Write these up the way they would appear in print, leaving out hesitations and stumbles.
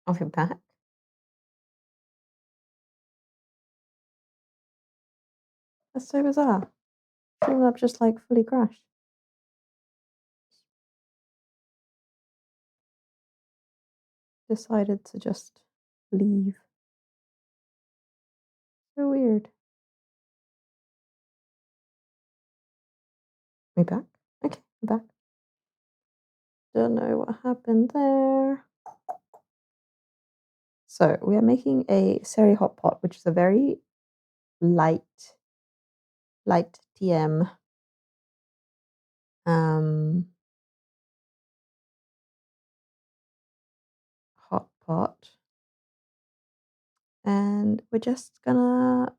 Of your back? That's so bizarre. Shouldn't have just like fully crashed. Decided to just leave. So weird. We back? Okay, we're back. Don't know what happened there. So we are making a Seri Hot Pot, which is a very light, light TM hot pot. And we're just gonna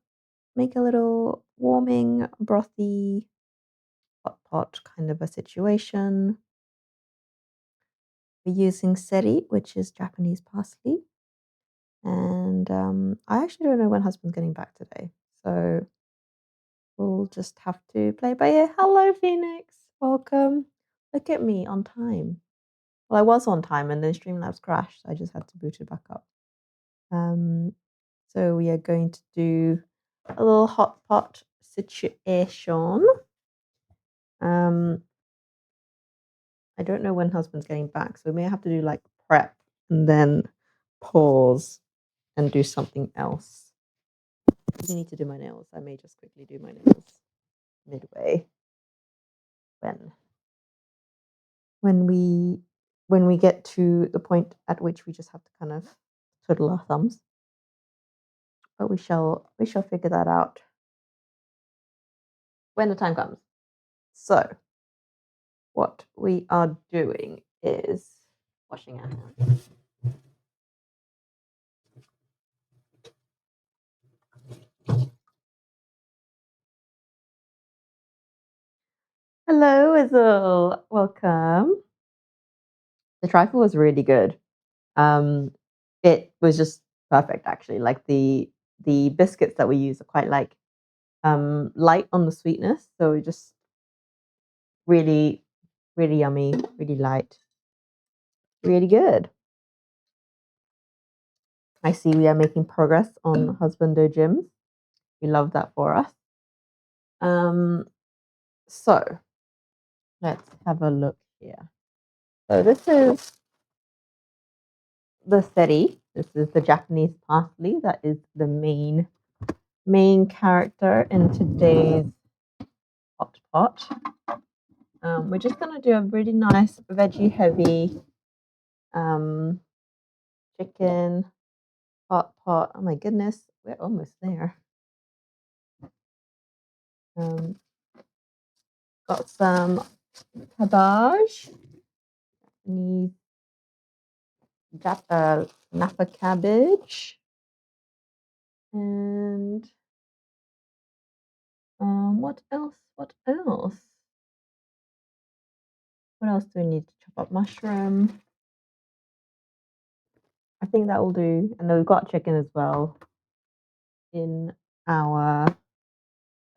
make a little warming, brothy hot pot kind of a situation. We're using seri, which is Japanese parsley. And I actually don't know when husband's getting back today. So we'll just have to play by ear. Hello, Phoenix. Welcome. Look at me on time. Well, I was on time and then Streamlabs crashed. I just had to boot it back up. So we are going to do a little hot pot situation. I don't know when husband's getting back, so we may have to do like prep and then pause and do something else. I need to do my nails. I may just quickly do my nails midway when we get to the point at which we just have to kind of twiddle our thumbs. But we shall figure that out when the time comes. So what we are doing is washing our hands. Hello, Izzle. Welcome. The trifle was really good. It was just perfect, actually. Like the biscuits that we use are quite like light on the sweetness, so just really, really yummy, really light, really good. I see we are making progress on husbando gyms. We love that for us. So let's have a look here. So this is the seri. This is the Japanese parsley. That is the main character in today's hot pot. We're just gonna do a really nice veggie heavy chicken hot pot. Oh my goodness, we're almost there. Got some cabbage, need napa cabbage, and what else? What else? What else do we need to chop up? Mushroom. I think that will do. And then we've got chicken as well in our.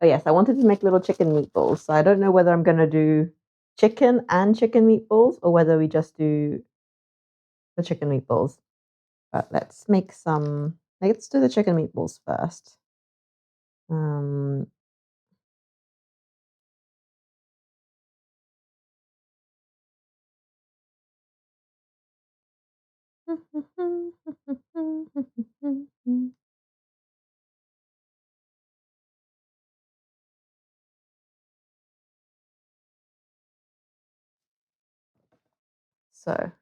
Oh yes, I wanted to make little chicken meatballs. So I don't know whether I'm gonna do chicken and chicken meatballs or whether we just do the chicken meatballs. But let's make some. Let's do the chicken meatballs first. So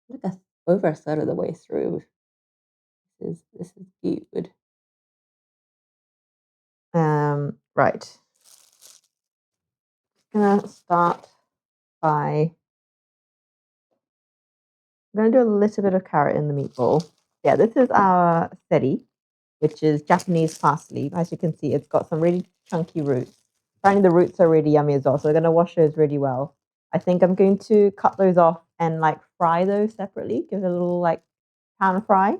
look at over a third of the way through. This is good. Right. Gonna start by. I'm gonna do a little bit of carrot in the meatball. Yeah, this is our seri, which is Japanese parsley. As you can see, it's got some really chunky roots. Apparently, the roots are really yummy as well. So we're gonna wash those really well. I think I'm going to cut those off and like fry those separately. Give it a little like pan fry,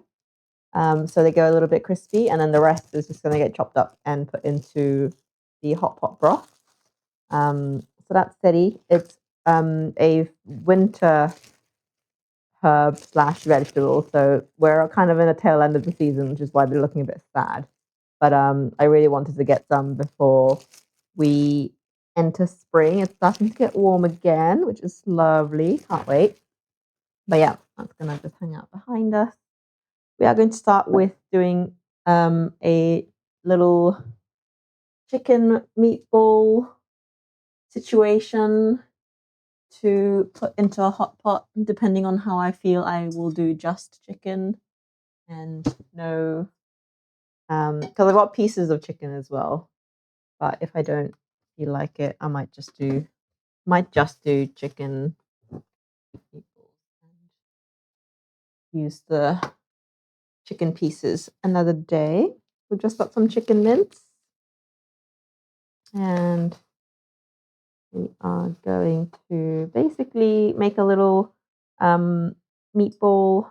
so they go a little bit crispy, and then the rest is just gonna get chopped up and put into the hot pot broth. So that's seri. It's a winter herb slash vegetable. So we're kind of in a tail end of the season, which is why they're looking a bit sad. But I really wanted to get some before we enter spring. It's starting to get warm again, which is lovely. Can't wait. But yeah, that's gonna just hang out behind us. We are going to start with doing a little chicken meatball situation to put into a hot pot. Depending on how I feel, I will do just chicken and no, because I've got pieces of chicken as well. But if I don't feel like it, I might just do chicken meatballs and use the chicken pieces another day. We've just got some chicken mince, and we are going to basically make a little meatball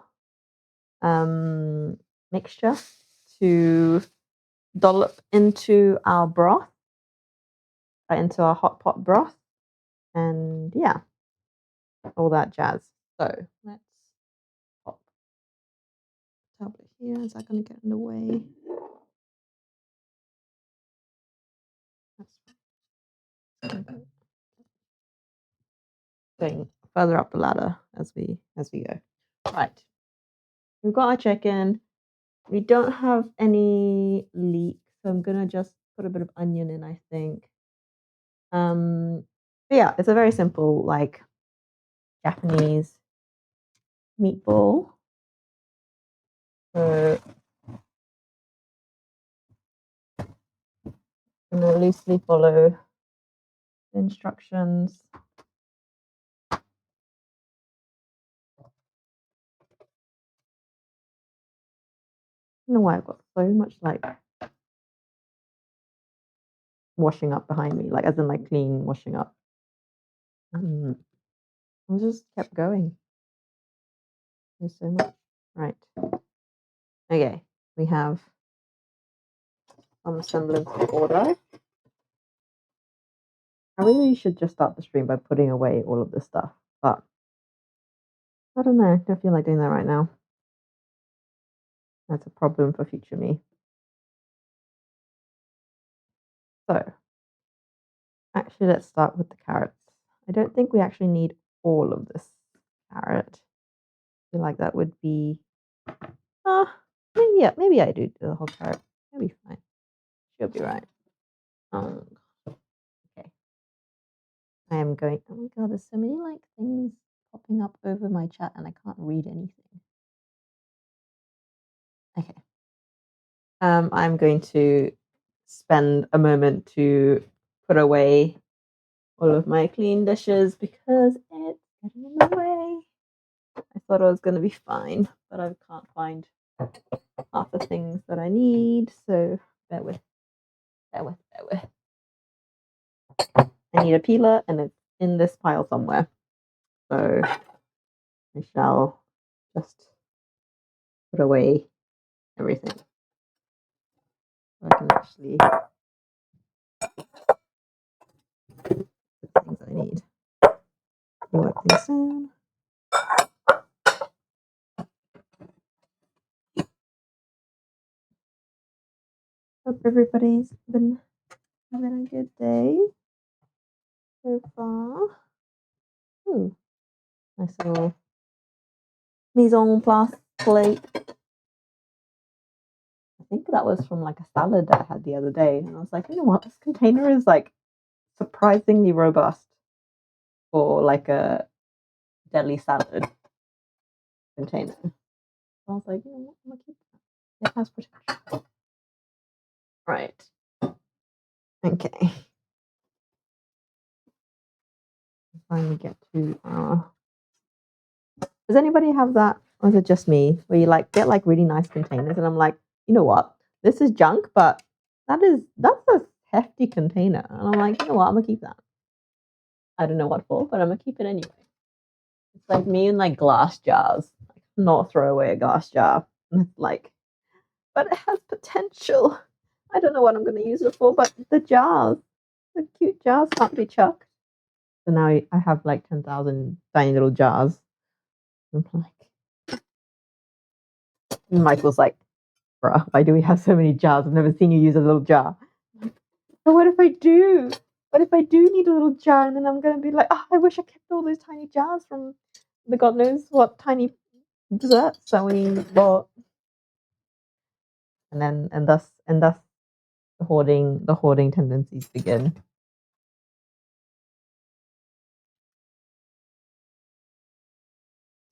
mixture to dollop into our broth, into our hot pot broth, and yeah, all that jazz. So let's pop the tablet here. Is that going to get in the way? Going further up the ladder as we go. Right, we've got our chicken. We don't have any leek, so I'm gonna just put a bit of onion in, I think. But yeah, it's a very simple, like, Japanese meatball. So I'm gonna loosely follow the instructions. I don't know why I've got so much like washing up behind me, like as in like clean washing up. I just kept going. There's so much. Right. Okay. We have some semblance of order. I really should just start the stream by putting away all of this stuff, but I don't know. I don't feel like doing that right now. That's a problem for future me. So, actually, let's start with the carrots. I don't think we actually need all of this carrot. I feel like that would be, maybe I do the whole carrot. That'll be fine. She'll be right. Okay. I am going. Oh my god, there's so many like things popping up over my chat, and I can't read anything. Okay. I'm going to spend a moment to put away all of my clean dishes because it's getting in the way. I thought I was going to be fine, but I can't find half the things that I need, so bear with. I need a peeler, and it's in this pile somewhere. So I shall just put away everything. So I can actually put the things I need. Wipe things down. Hope everybody's been having a good day so far. Ooh, nice little mise en place plate. I think that was from like a salad that I had the other day, and I was like, you know what, this container is like surprisingly robust for like a deli salad container. So I was like, you know what, I'm gonna keep that. It has protection. Right. Okay. Finally get to does anybody have that, or is it just me, where you like get like really nice containers and I'm like, you know what, this is junk, but that's a hefty container, and I'm like, you know what, I'm gonna keep that. I don't know what for, but I'm gonna keep it anyway. It's like me and like glass jars. Like, not throw away a glass jar. And it's like, but it has potential. I don't know what I'm gonna use it for, but the cute jars can't be chucked. So now I have like 10,000 tiny little jars I'm like, Michael's like, bruh, why do we have so many jars? I've never seen you use a little jar. But what if I do? What if I do need a little jar? And then I'm going to be like, oh, I wish I kept all those tiny jars from the God knows what tiny desserts that we bought. And thus the hoarding tendencies begin.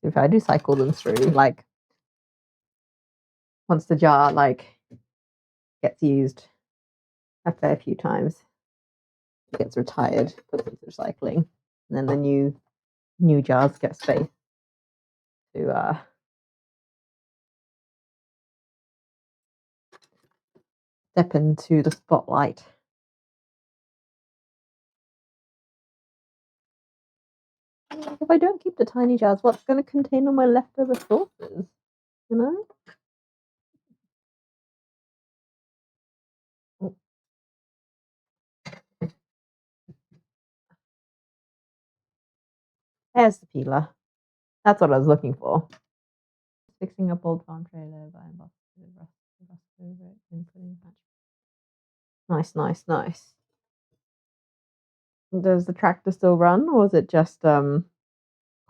If I do cycle them through, like once the jar like gets used a fair few times, it gets retired, put into recycling, and then the new jars get space to step into the spotlight. If I don't keep the tiny jars, what's going to contain all my leftover sauces? You know? Oh, there's the peeler. That's what I was looking for. Fixing up old farm trailer by rust over it and putting patch. Nice, nice, nice. Does the tractor still run, or is it just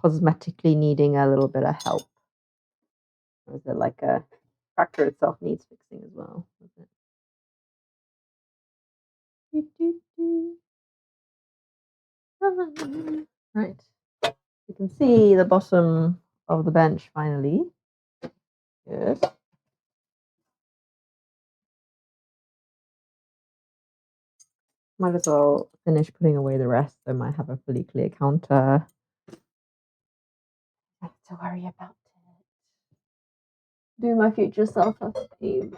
cosmetically needing a little bit of help? Or is it like a tractor itself needs fixing as well? Right. You can see the bottom of the bench finally. Good. Might as well finish putting away the rest. I might have a fully clear counter. I have to worry about it. Do my future self esteem.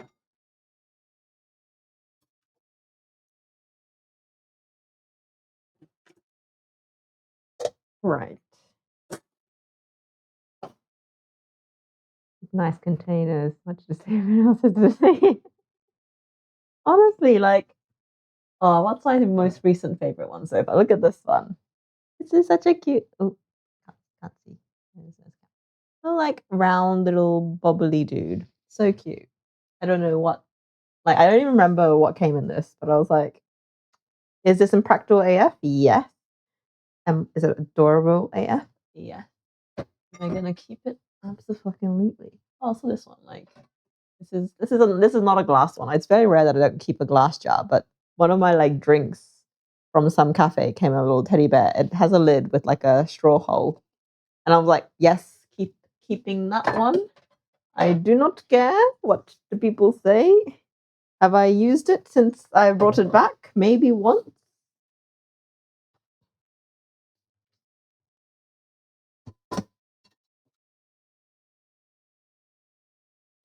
Right. Nice containers, much the same everyone else is the same. Honestly, like, oh, what's my most recent favorite one so far? Look at this one. This is such a cute. Oh, can't see. Oh, like round little bobbly dude. So cute. I don't know what. Like, I don't even remember what came in this, but I was like, is this impractical AF? Yes. Is it adorable AF? Yeah. Am I gonna keep it? Absolutely. Also, this one, like, this is not a glass one. It's very rare that I don't keep a glass jar, but one of my like drinks from some cafe came in a little teddy bear. It has a lid with like a straw hole, and I was like, yes, keeping that one. I do not care what the people say. Have I used it since I brought it back? Maybe once.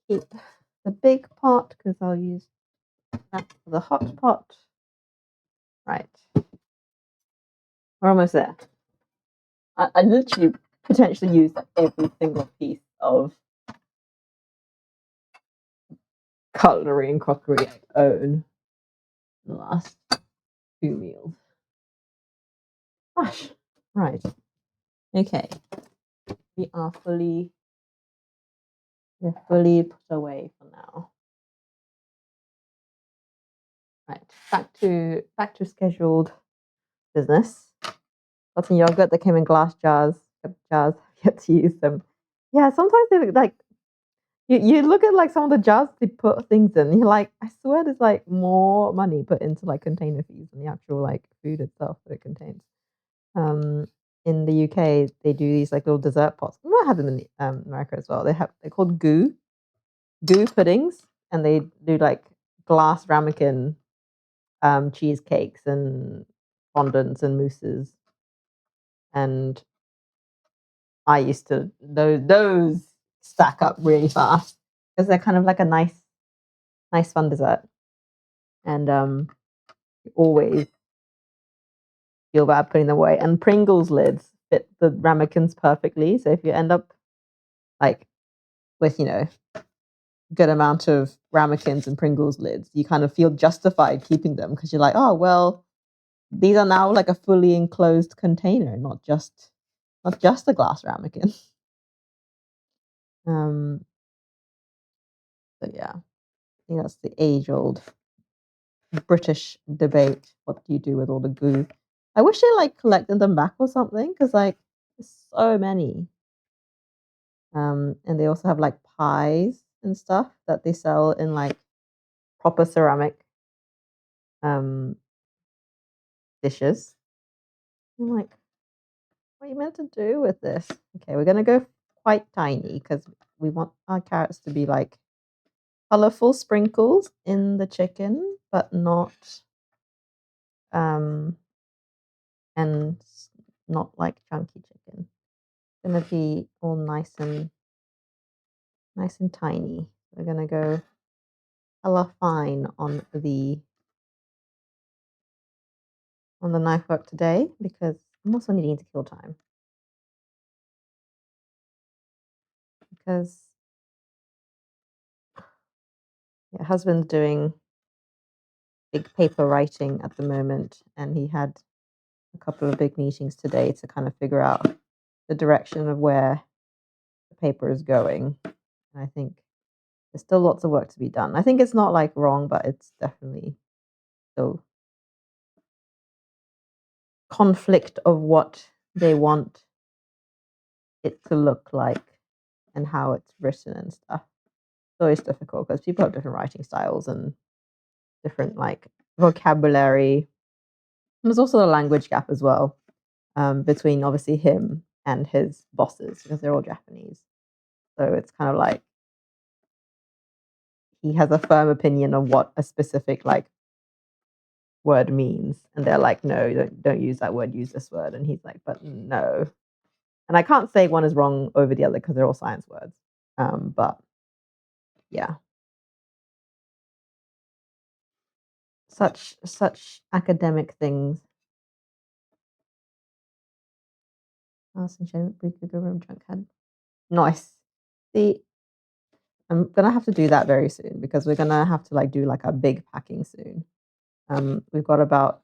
Keep the big pot because I'll use that for the hot pot. Right. We're almost there. I literally potentially used every single piece of cutlery and crockery I own in the last 2 meals. Gosh. Right. Okay. We're fully put away for now. Right. Back to scheduled business. Got some yogurt that came in glass jars. Jars. Yet to use them. Yeah, sometimes they look like you look at like some of the jars they put things in, you're like, I swear there's like more money put into like container fees than the actual like food itself that it contains. Um, in the UK, they do these like little dessert pots. We might have them in America as well. They're called goo puddings, and they do like glass ramekin cheesecakes and fondants and mousses. And I used to those stack up really fast because they're kind of like a nice fun dessert. And you always feel bad putting them away. And Pringles lids fit the ramekins perfectly. So if you end up like with good amount of ramekins and Pringles lids, you kind of feel justified keeping them because you're like, oh well, these are now like a fully enclosed container, not just a glass ramekin. Um, so yeah, I think that's the age-old British debate. What do you do with all the goo? I wish they like collected them back or something because like there's so many. And they also have like pies and stuff that they sell in like proper ceramic um dishes. I'm like, what are you meant to do with this? Okay, we're gonna go quite tiny because we want our carrots to be like colorful sprinkles in the chicken, but not um and not like chunky chicken. It's gonna be all nice and tiny. We're gonna go color fine on the knife work today because I'm also needing to kill time because yeah, husband's doing big paper writing at the moment, and he had a couple of big meetings today to kind of figure out the direction of where the paper is going. And I think there's still lots of work to be done. I think it's not like wrong, but it's definitely still conflict of what they want it to look like and how it's written and stuff. It's always difficult because people have different writing styles and different like vocabulary. And there's also a language gap as well between obviously him and his bosses because they're all Japanese. So it's kind of like he has a firm opinion of what a specific like word means, and they're like, no, don't use that word, use this word, and he's like, but no. And I can't say one is wrong over the other because they're all science words. But yeah, such academic things. We could go room junk head. Nice. See, I'm gonna have to do that very soon because we're gonna have to like do like a big packing soon. We've got about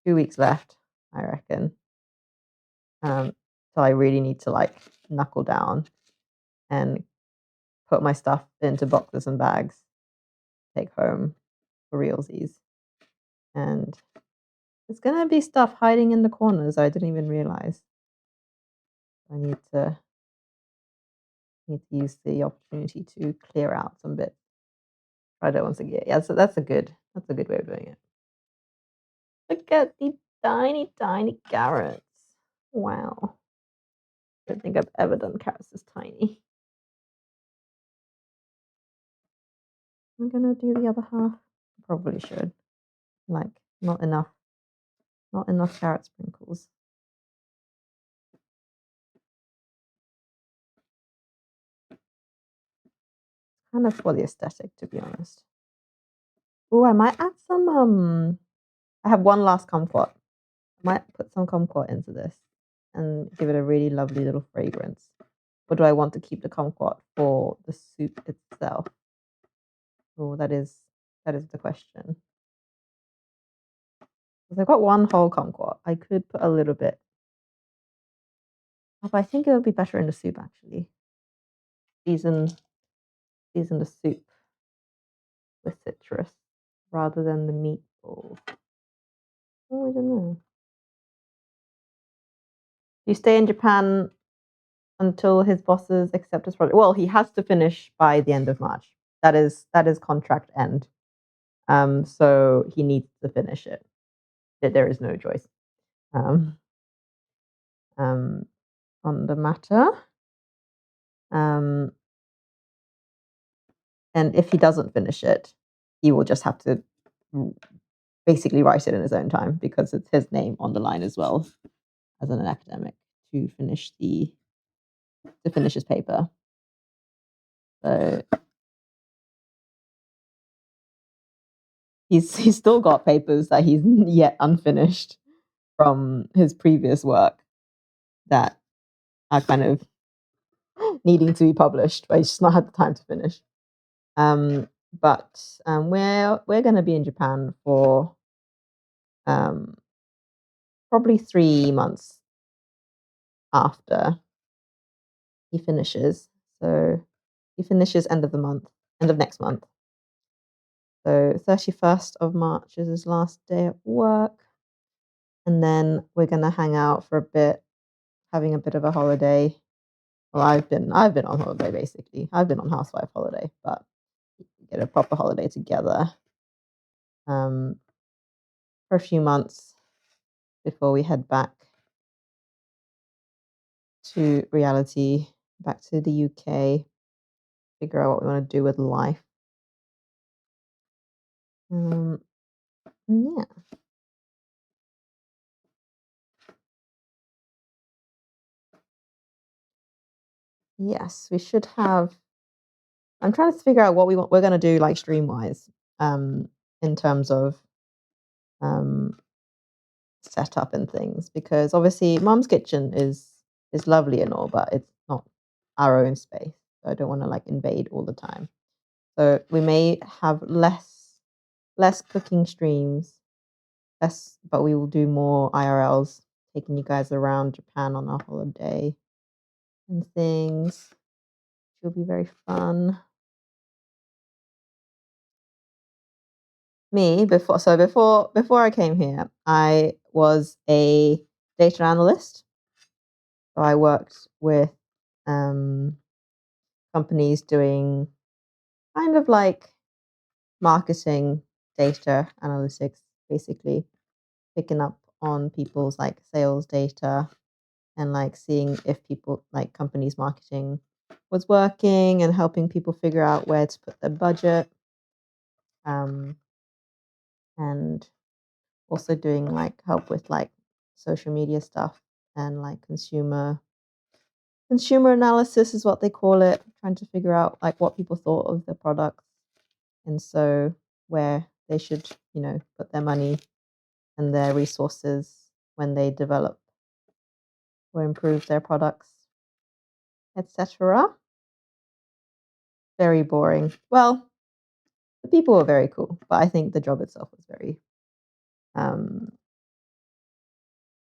2 weeks left, I reckon. So I really need to like knuckle down and put my stuff into boxes and bags, take home for realsies. And there's gonna be stuff hiding in the corners I didn't even realize. I need to use the opportunity to clear out some bits. I don't want to get yeah, so that's a good way of doing it. Look at the tiny, tiny carrots. Wow. I don't think I've ever done carrots this tiny. I'm gonna do the other half. Probably should. Like not enough carrot sprinkles. Kind of for the aesthetic, to be honest. Oh, I might add some. I have one last kumquat. I might put some kumquat into this and give it a really lovely little fragrance. Or do I want to keep the kumquat for the soup itself? Oh, that is the question. Because I've got one whole kumquat. I could put a little bit. But I think it would be better in the soup actually. Season season the soup with citrus rather than the meatballs. Oh, I don't know. You stay in Japan until his bosses accept his project. Well, he has to finish by the end of March. That is contract end. So he needs to finish it. There is no choice. Um, um, on the matter. Um, and if he doesn't finish it, he will just have to basically write it in his own time because it's his name on the line as well as an academic to finish his paper. So he's still got papers that he's yet unfinished from his previous work that are kind of needing to be published, but he's just not had the time to finish. But we're going to be in Japan for um, probably 3 months after he finishes. So he finishes end of next month. So 31st of March is his last day at work. And then we're gonna hang out for a bit, having a bit of a holiday. Well, I've been on holiday basically. I've been on housewife holiday, but get a proper holiday together um, for a few months before we head back to reality, back to the UK, figure out what we want to do with life. Yeah. Yes, we should have. I'm trying to figure out what we're going to do, like stream wise, in terms of um, setup and things, because obviously, Mum's kitchen is lovely and all, but it's not our own space. So I don't want to like invade all the time. So we may have less cooking streams, less, but we will do more IRLs, taking you guys around Japan on our holiday and things. It'll be very fun. Me before I came here, I was a data analyst. So I worked with companies doing kind of like marketing data analytics, basically picking up on people's like sales data and like seeing if people like companies marketing was working and helping people figure out where to put their budget, um, and also doing like help with like social media stuff and like consumer analysis is what they call it, trying to figure out like what people thought of the products, and so where they should put their money and their resources when they develop or improve their products, etc. Very boring. Well, the people were very cool, but I think the job itself was very um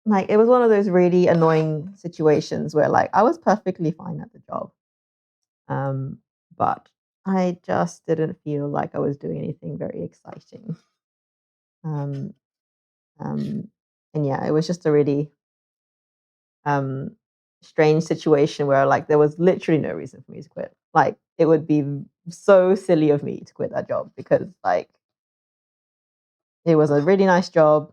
like it was one of those really annoying situations where like I was perfectly fine at the job. Um but I just didn't feel like I was doing anything very exciting. Um and yeah, it was just a really um strange situation where like there was literally no reason for me to quit. Like it would be so silly of me to quit that job because like it was a really nice job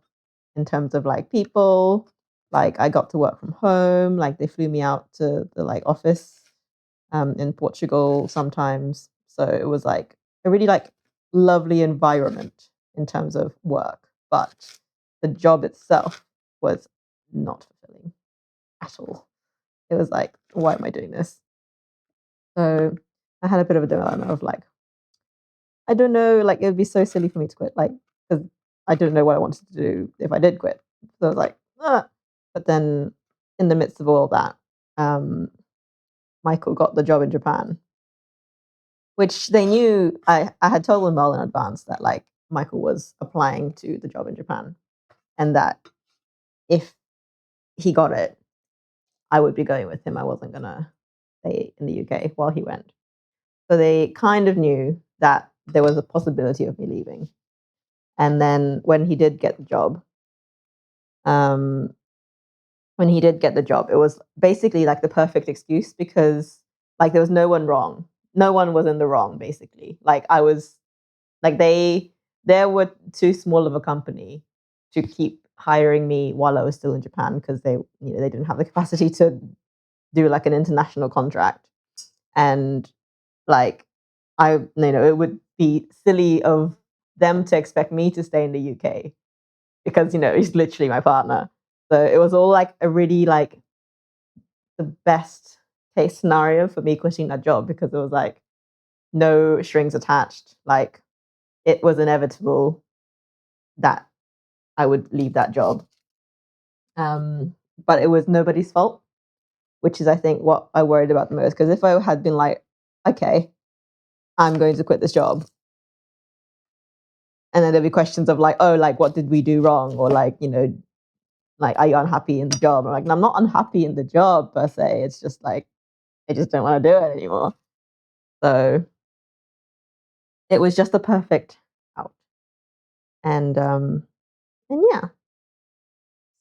in terms of like people. Like I got to work from home. Like they flew me out to the like office in Portugal sometimes. So it was like a really like lovely environment in terms of work. But the job itself was not fulfilling at all. It was like, why am I doing this? So I had a bit of a dilemma of like, I don't know, like it would be so silly for me to quit, like because I didn't know what I wanted to do if I did quit. So I was like, ah. But then in the midst of all that, um, Michael got the job in Japan, which they knew. I had told them well in advance that like Michael was applying to the job in Japan, and that if he got it, I would be going with him. I wasn't gonna stay in the UK while he went. So they kind of knew that there was a possibility of me leaving. And then um, when he did get the job, it was basically like the perfect excuse because like there was no one wrong. No one was in the wrong, basically. Like I was like they were too small of a company to keep hiring me while I was still in Japan because they didn't have the capacity to do like an international contract. And like it would be silly of them to expect me to stay in the UK because he's literally my partner. So it was all like a really like the best case scenario for me quitting that job because it was like no strings attached. Like it was inevitable that I would leave that job. But it was nobody's fault, which is I think what I worried about the most. Because if I had been like, okay, I'm going to quit this job, and then there'd be questions of like, oh, like what did we do wrong, or like like are you unhappy in the job? I'm like, no, I'm not unhappy in the job per se. It's just like I just don't want to do it anymore. So it was just the perfect out. And yeah,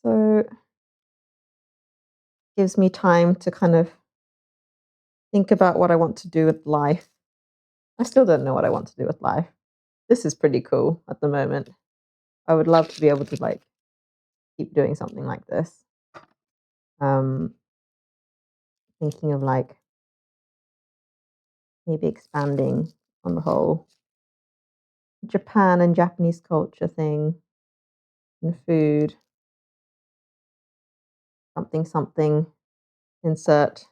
so gives me time to kind of think about what I want to do with life. I still don't know what I want to do with life. This is pretty cool at the moment. I would love to be able to like keep doing something like this. Um, Thinking of like maybe expanding on the whole Japan and Japanese culture thing and food, something, insert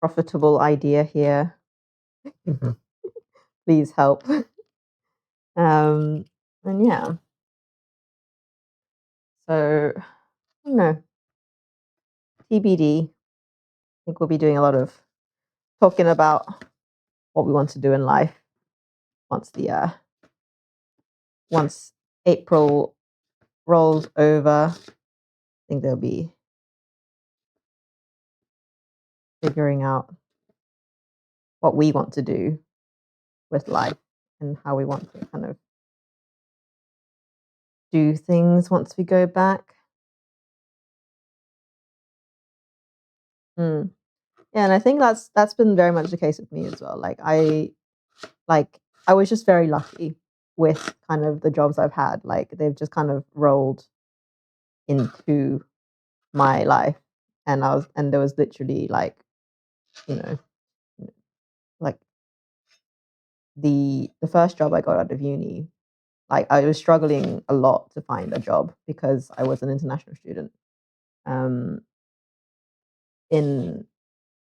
profitable idea here. Mhm. Please help. And yeah, so I don't know, TBD. I think we'll be doing a lot of talking about what we want to do in life once once April rolls over. I think they'll be figuring out what we want to do with life and how we want to kind of do things once we go back. Mm. Yeah, and I think that's been very much the case with me as well. Like I was just very lucky with kind of the jobs I've had. Like they've just kind of rolled into my life, and there was literally like, you know, like the first job I got out of uni, like I was struggling a lot to find a job because I was an international student. Um, in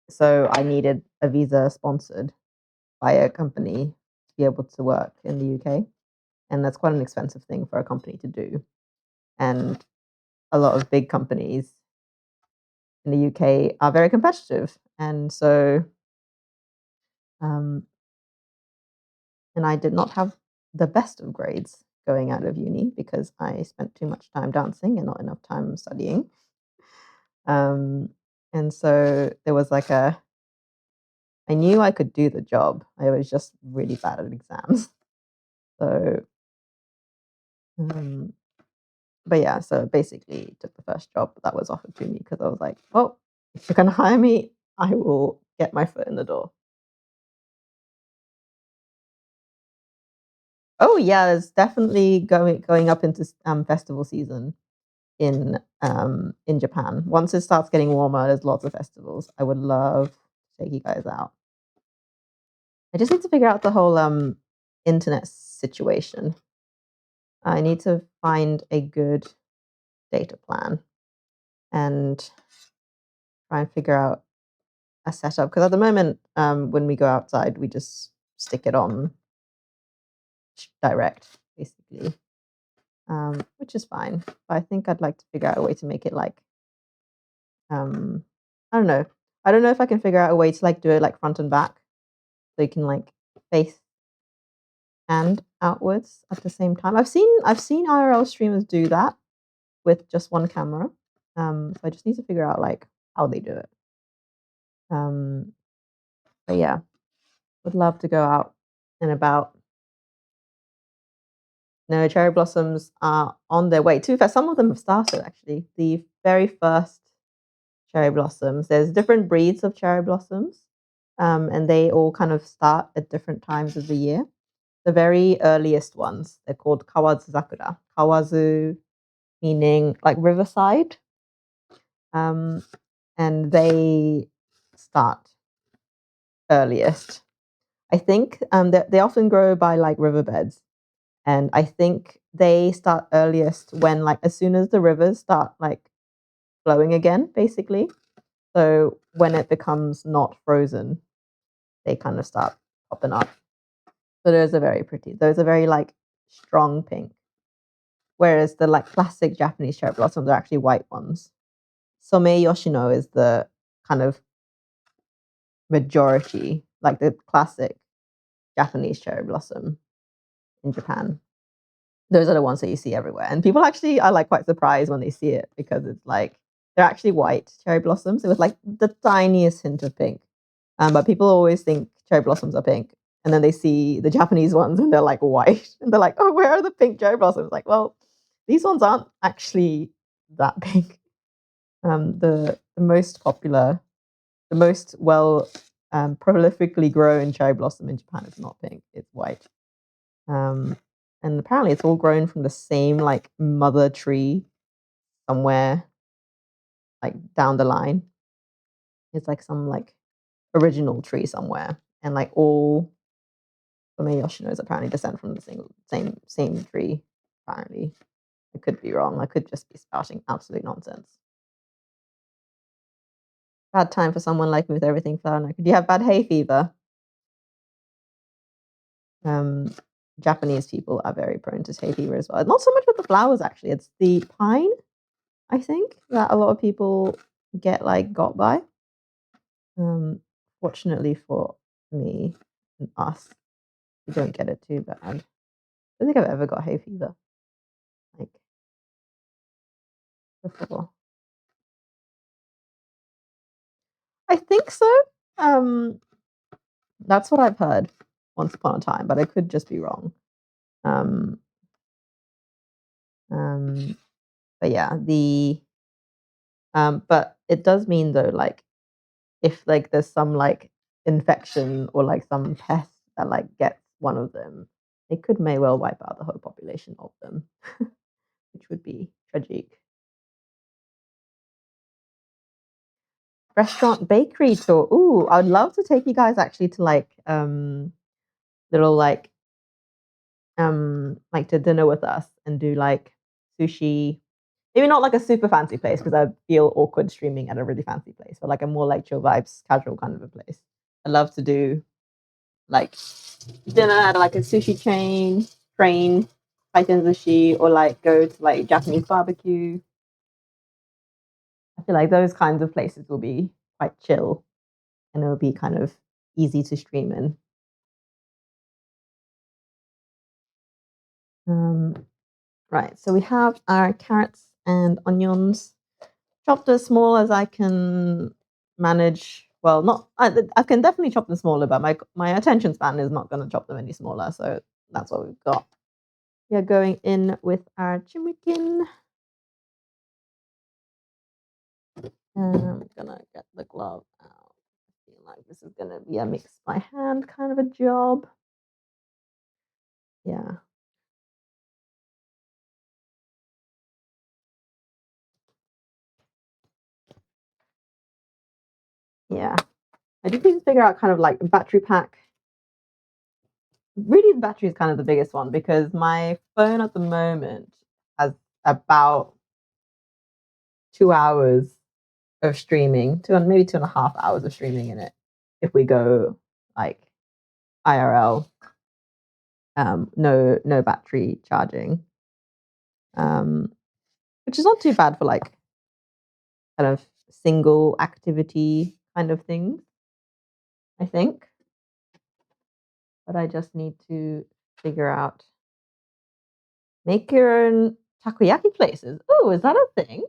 So I needed a visa sponsored by a company to be able to work in the UK, and that's quite an expensive thing for a company to do. And a lot of big companies in the UK are very competitive, um, and I did not have the best of grades going out of uni because I spent too much time dancing and not enough time studying. Um, and so there was like I knew I could do the job. I was just really bad at exams. So, um, but yeah, so basically took the first job that was offered to me because I was like, well, if you're going to hire me, I will get my foot in the door. Oh yeah, it's definitely going up into festival season in Japan. Once it starts getting warmer, there's lots of festivals. I would love to take you guys out. I just need to figure out the whole internet situation. I need to find a good data plan and try and figure out a setup because at the moment, when we go outside, we just stick it on direct, basically, which is fine. But I think I'd like to figure out a way to make it like, um, I don't know. I don't know if I can figure out a way to like do it like front and back, so you can like face and outwards at the same time. I've seen IRL streamers do that with just one camera. So I just need to figure out like how they do it. Um, but yeah, would love to go out and about. No, cherry blossoms are on their way. Too fast. Some of them have started actually. The very first cherry blossoms. There's different breeds of cherry blossoms, and they all kind of start at different times of the year. The very earliest ones, they're called kawazu zakura. Kawazu meaning like riverside, um, and they start earliest. I think they often grow by like riverbeds. And I think they start earliest when, like, as soon as the rivers start like flowing again, basically. So when it becomes not frozen, they kind of start popping up. So those are very pretty. Those are very like strong pink. Whereas the like classic Japanese cherry blossoms are actually white ones. Some Yoshino is the kind of majority, like the classic Japanese cherry blossom in Japan. Those are the ones that you see everywhere. And people actually are like quite surprised when they see it because it's like They're actually white cherry blossoms with like the tiniest hint of pink. But people always think cherry blossoms are pink, and then they see the Japanese ones and they're like white, and they're like, "Oh, where are the pink cherry blossoms?" Like, well, these ones aren't actually that pink. The most popular, the most well prolifically grown cherry blossom in Japan is not pink; it's white. Um, and apparently, it's all grown from the same like mother tree somewhere like down the line. It's like some like original tree somewhere, and like all the Yoshinos apparently descend from the same tree. Apparently, I could be wrong. I could just be spouting absolute nonsense. Bad time for someone like me with everything flowering. Do you have bad hay fever? Um, Japanese people are very prone to hay fever as well. Not so much with the flowers actually. It's the pine, I think, that a lot of people get like got by. Fortunately for me and us, we don't get it too bad. I don't think I've ever got hay fever like before. I think so. Um, that's what I've heard once upon a time, but I could just be wrong. Um, um, but yeah, but it does mean though, like if like there's some like infection or like some pest that like gets one of them, it could may well wipe out the whole population of them, which would be tragic. Restaurant bakery tour. Ooh, I would love to take you guys actually to little like to dinner with us and do like sushi. Maybe not like a super fancy place because I feel awkward streaming at a really fancy place, but like a more like chill vibes, casual kind of a place. I love to do like dinner at like a sushi train, Titan sushi, or like go to like Japanese barbecue. I feel like those kinds of places will be quite chill and it'll be kind of easy to stream in. Um, right, so we have our carrots and onions chopped as small as I can manage. Well, not I can definitely chop them smaller, but my attention span is not going to chop them any smaller. So that's what we've got. We are going in with our chimikin. I'm gonna get the glove out. I feel like this is gonna be a mix by hand kind of a job. Yeah. Yeah. I just need to figure out kind of like a battery pack. Really, the battery is kind of the biggest one because my phone at the moment has about 2 hours of streaming, maybe 2.5 hours of streaming in it. If we go like IRL, no battery charging, um, which is not too bad for like kind of single activity kind of things, I think. But I just need to figure out make your own takoyaki places. Oh, is that a thing?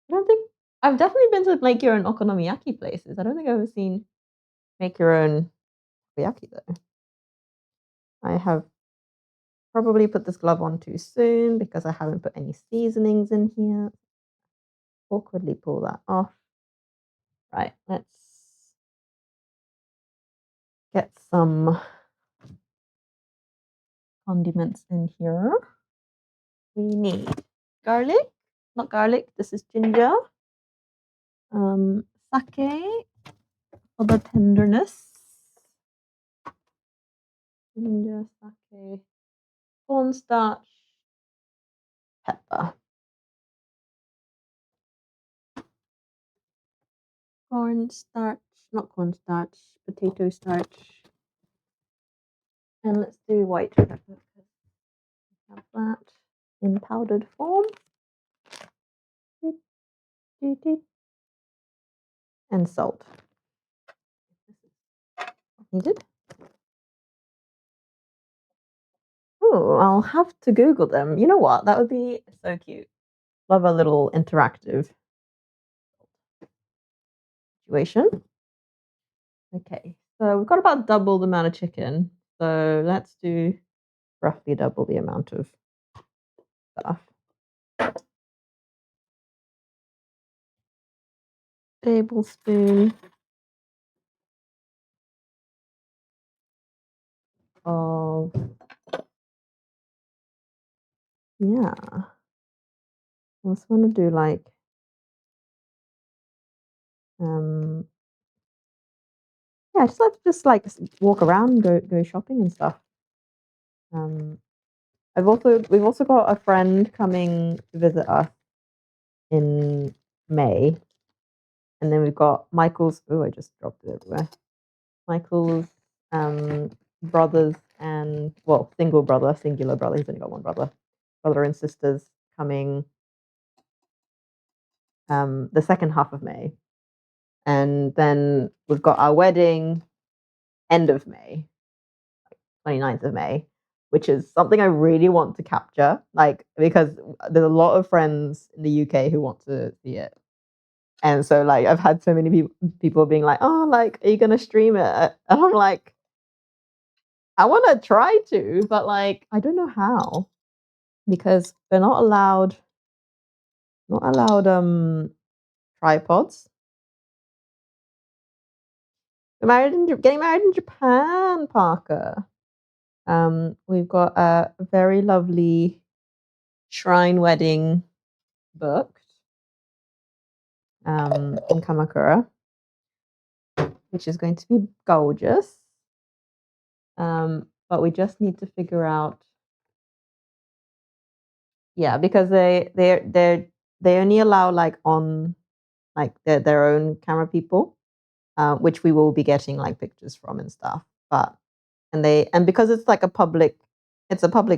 I don't think I've definitely been to make your own okonomiyaki places. I don't think I've ever seen make your own takoyaki though. I have probably put this glove on too soon because I haven't put any seasonings in here. Awkwardly pull that off. Right, let's get some condiments in here. We need garlic, not garlic, this is ginger, sake for the tenderness, ginger, sake, cornstarch, pepper. Cornstarch, not cornstarch, potato starch. And let's do white pepper. Have that in powdered form. And salt. Needed. Oh, I'll have to Google them. You know what? That would be so cute. love a little interactive situation. Okay, so we've got about double the amount of chicken. So let's do roughly double the amount of stuff. Tablespoon of, yeah. I also want to do like um yeah, just like walk around, go shopping and stuff. Um we've also got a friend coming to visit us in May. And then we've got Michael's, oh, I just dropped it everywhere. Michael's brothers and, well, singular brother, he's only got one brother and sisters coming the second half of May. And then we've got our wedding end of May, 29th of May, which is something I really want to capture, like, because there's a lot of friends in the UK who want to see it. And so, like, I've had so many people being like, "Oh, like, are you gonna stream it?" And I'm like, I want to try to, but like, I don't know how because they're not allowed tripods. Getting married in Japan, Parker. We've got a very lovely shrine wedding booked in Kamakura, which is going to be gorgeous. But we just need to figure out, yeah, because they only allow like on like their own camera people, which we will be getting like pictures from and stuff. But and because it's a public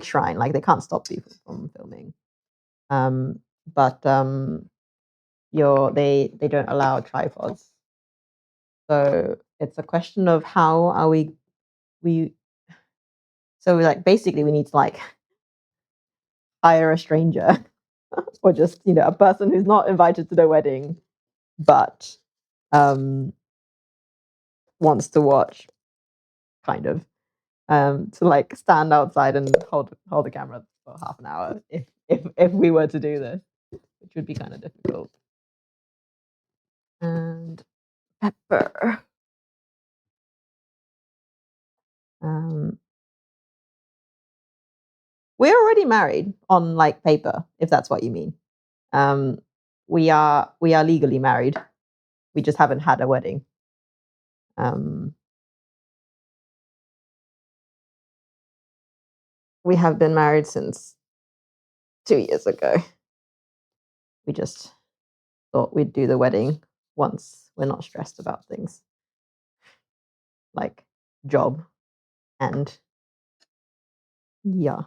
shrine, like they can't stop people from filming. But they don't allow tripods, so it's a question of how are we. So we like basically we need to like hire a stranger or just a person who's not invited to the wedding, but um wants to watch kind of. To like stand outside and hold the camera for half an hour if we were to do this, which would be kind of difficult. And pepper. Um, we're already married on like paper, if that's what you mean. Um, we are legally married. We just haven't had a wedding. Um, we have been married since 2 years ago. We just thought we'd do the wedding once we're not stressed about things like job and yeah.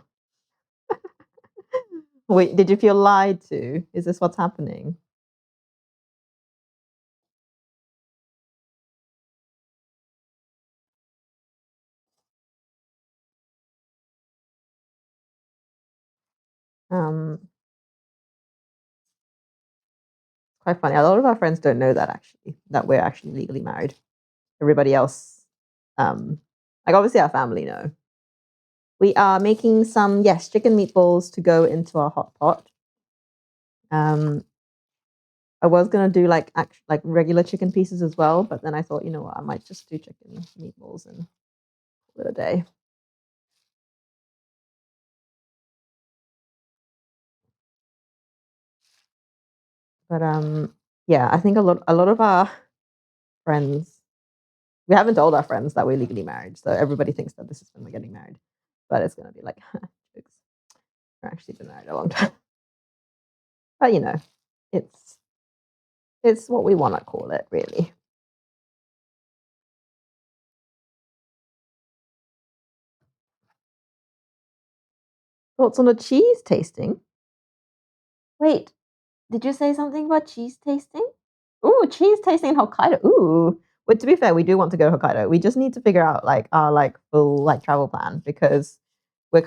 Wait, did you feel lied to? Is this what's happening? Um, quite funny. A lot of our friends don't know that actually, that we're actually legally married. Everybody else, like obviously our family know. We are making some, yes, chicken meatballs to go into our hot pot. I was gonna do like like regular chicken pieces as well, but then I thought, you know what, I might just do chicken meatballs and call it a day. But yeah, I think a lot of our friends, we haven't told our friends that we're legally married, so everybody thinks that this is when we're getting married, but it's gonna be like, jokes. We're actually been married a long time, but it's it's what we want to call it, really. Thoughts on a cheese tasting? Wait, did you say something about cheese tasting? Ooh, cheese tasting in Hokkaido. Ooh. But to be fair, we do want to go to Hokkaido. We just need to figure out like our like full like travel plan because we're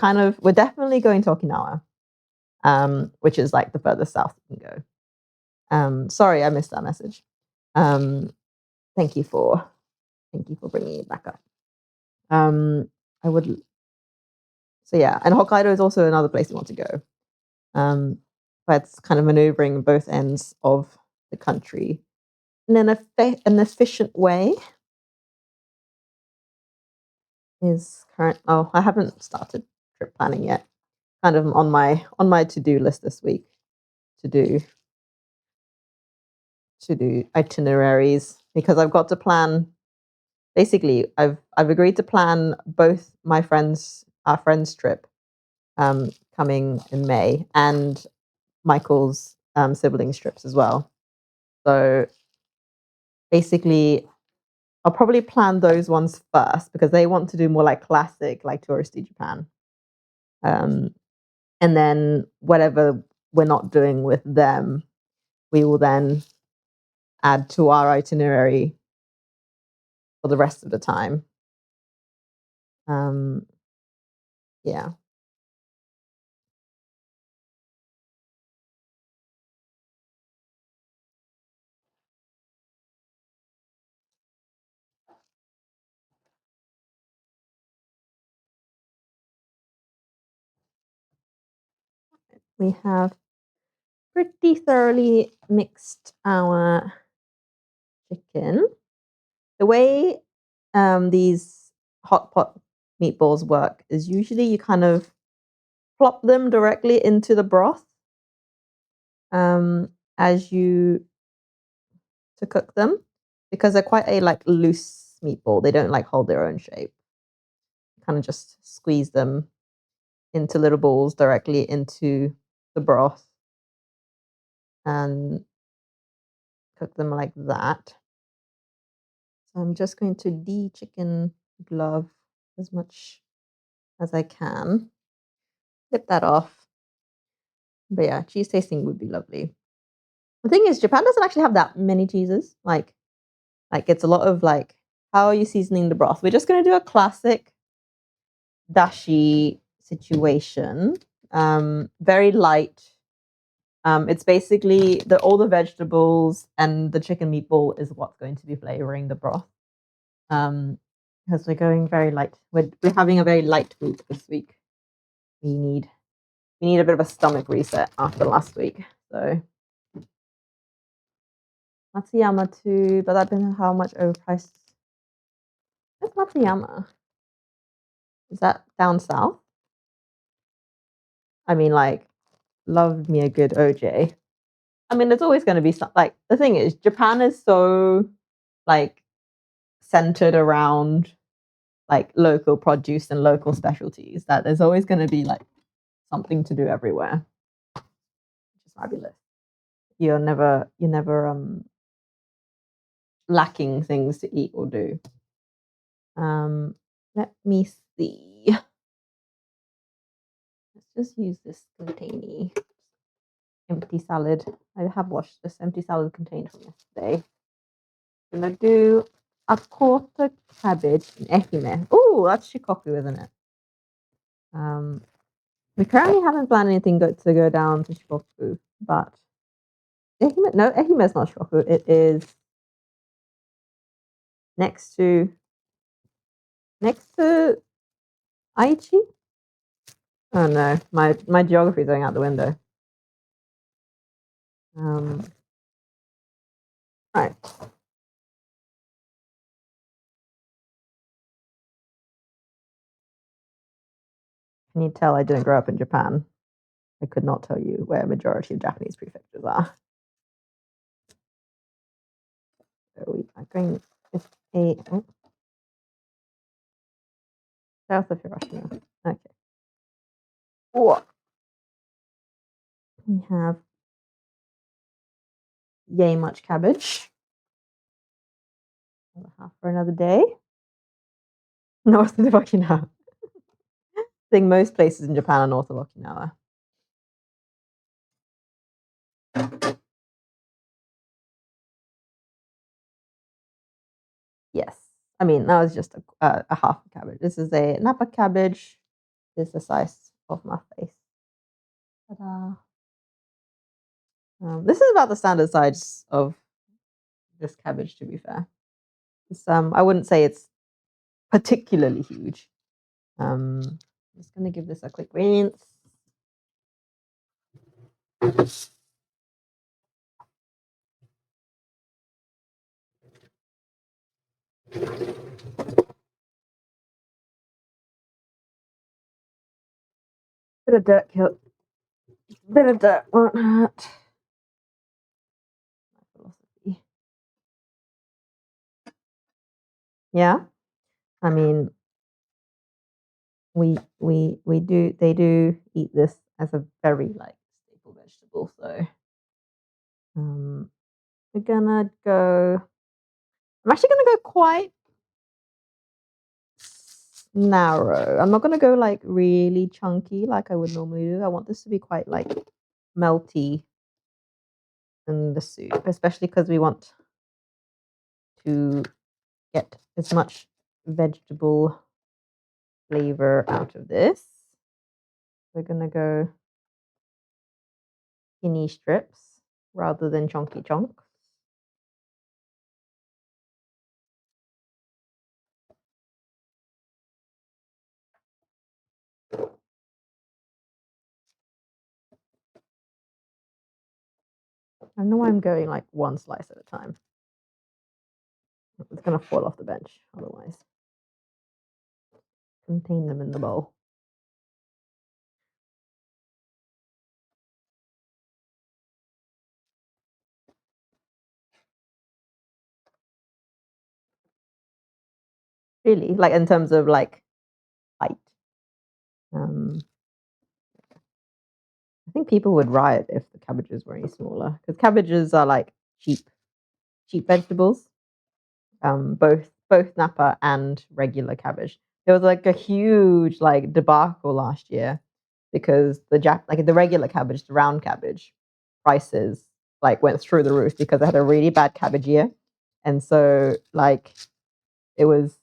definitely going to Okinawa. which is like the furthest south you can go. Sorry, I missed that message. Um, thank you for bringing it back up. I would so yeah, and Hokkaido is also another place we want to go. But it's kind of maneuvering both ends of the country in an efficient way. Is current. Oh, I haven't started trip planning yet. Kind of on my to-do list this week to do itineraries because I've got to plan. Basically, I've agreed to plan both our friends trip coming in May and Michael's siblings trips as well. So basically, I'll probably plan those ones first because they want to do more like classic, like touristy Japan. Um, and then whatever we're not doing with them, we will then add to our itinerary for the rest of the time. Um, yeah. We have pretty thoroughly mixed our chicken. The way these hot pot meatballs work is usually you kind of plop them directly into the broth as you to cook them because they're quite a like loose meatball. They don't like hold their own shape. Kind of just squeeze them into little balls directly into the broth and cook them like that. So I'm just going to de-chicken glove as much as I can. Flip that off. But yeah, cheese tasting would be lovely. The thing is, Japan doesn't actually have that many cheeses. Like it's a lot of like, how are you seasoning the broth? We're just gonna do a classic dashi situation. Very light. It's basically all the vegetables and the chicken meatball is what's going to be flavoring the broth. Because we're going very light. We're having a very light week this week. We need a bit of a stomach reset after last week. So Matsuyama too, but I've been how much overpriced. Where's Matsuyama? Is that down south? I mean, like, love me a good OJ. I mean, there's always going to be some. Like, the thing is, Japan is so like centered around like local produce and local specialties that there's always going to be like something to do everywhere, which is fabulous. You're never lacking things to eat or do. Let me see. Let's just use this container. Empty salad. I have washed this empty salad container from yesterday. I'm gonna do a quarter cabbage in ehime. Oh, that's shikoku, isn't it? We currently haven't planned anything good to go down to shikoku, but ehime, no, ehime is not shikoku. It is next to Aichi. Oh no, my geography is going out the window. Right. Can you tell I didn't grow up in Japan? I could not tell you where a majority of Japanese prefectures are. So we are going with south of Hiroshima. Okay. What? We have yay much cabbage. Another half for another day. North of Okinawa. I think most places in Japan are north of Okinawa. Yes. I mean, that was just a half a cabbage. This is a Napa cabbage. This is the size of my face. Ta-da. This is about the standard size of this cabbage, to be fair. I wouldn't say it's particularly huge. I'm just going to give this a quick rinse. Bit of dirt kill. Bit of dirt won't hurt. Yeah, I mean, they do eat this as a very like staple vegetable. So we're gonna go. I'm actually gonna go quite narrow. I'm not gonna go like really chunky like I would normally do. I want this to be quite like melty in the soup, especially because we want to get as much vegetable flavor out of this. We're gonna go skinny strips rather than chunky chunks. I know I'm going like one slice at a time. It's gonna fall off the bench otherwise. Contain them in the bowl. Really, like in terms of like height. I think people would riot if the cabbages were any smaller because cabbages are like cheap vegetables. Both Napa and regular cabbage. There was like a huge like debacle last year because the regular cabbage, the round cabbage prices like went through the roof because they had a really bad cabbage year, and so like it was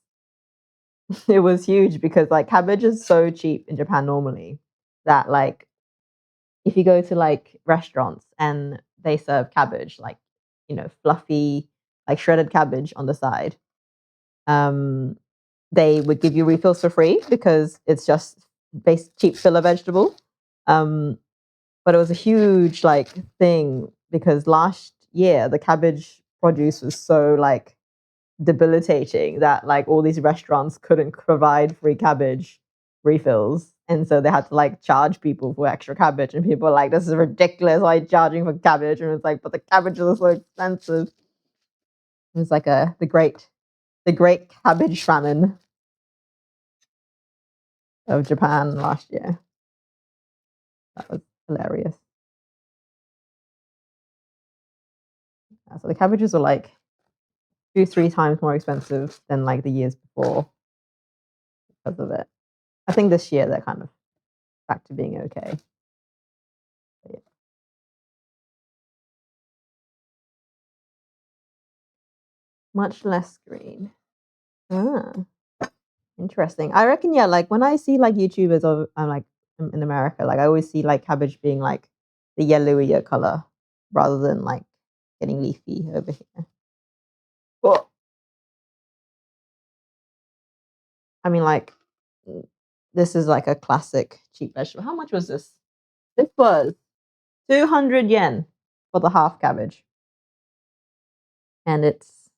it was huge because like cabbage is so cheap in Japan normally that like if you go to like restaurants and they serve cabbage like fluffy like shredded cabbage on the side, um they would give you refills for free because it's just base cheap filler vegetable. But it was a huge like thing because last year the cabbage produce was so like debilitating that like all these restaurants couldn't provide free cabbage refills. And so they had to like charge people for extra cabbage, and people were like, "This is ridiculous! Why are you charging for cabbage?" And it's like, "But the cabbages are so expensive." It was like the great cabbage famine of Japan last year. That was hilarious. So the cabbages were like 2, 3 times more expensive than like the years before because of it. I think this year they're kind of back to being okay. But yeah. Much less green. Ah, interesting. I reckon, yeah, like when I see like YouTubers of I'm like in America, like I always see like cabbage being like the yellowier color rather than like getting leafy over here. But I mean, like this is like a classic cheap vegetable. How much was this? This was 200 yen for the half cabbage. And it's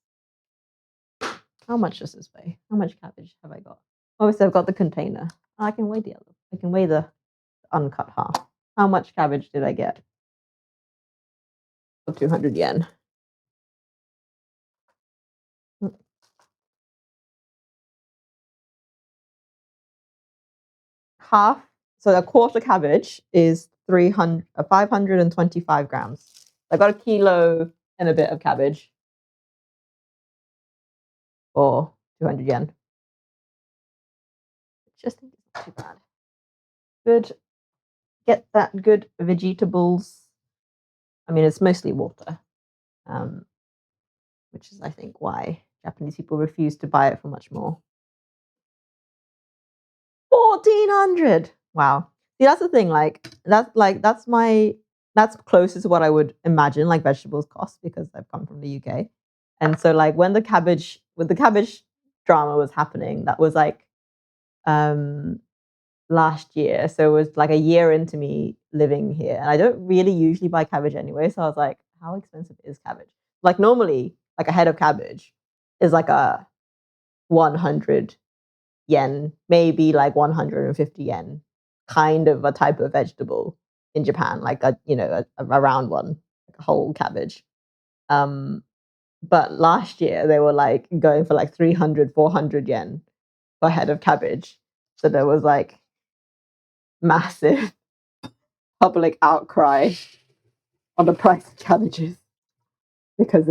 how much does this weigh? How much cabbage have I got? Obviously, I've got the container. I can weigh the other. I can weigh the uncut half. How much cabbage did I get for 200 yen? Half. So a quarter cabbage is 525 grams. I got a kilo and a bit of cabbage for 200 yen. Just think it's not too bad. Good. Get that good vegetables. I mean, it's mostly water, which is, I think, why Japanese people refuse to buy it for much more. 1,400. Wow. See, that's the thing. That's closest to what I would imagine like vegetables cost because I've come from the UK, and so like when the cabbage drama was happening, that was like um last year. So it was like a year into me living here, and I don't really usually buy cabbage anyway. So I was like, how expensive is cabbage? Like normally, like a head of cabbage is like a 100 yen, maybe like 150 yen, kind of a type of vegetable in Japan, like a round one, like a whole cabbage. Um, but last year they were like going for like 300, 400 yen per head of cabbage. So there was like massive public outcry on the price of cabbages because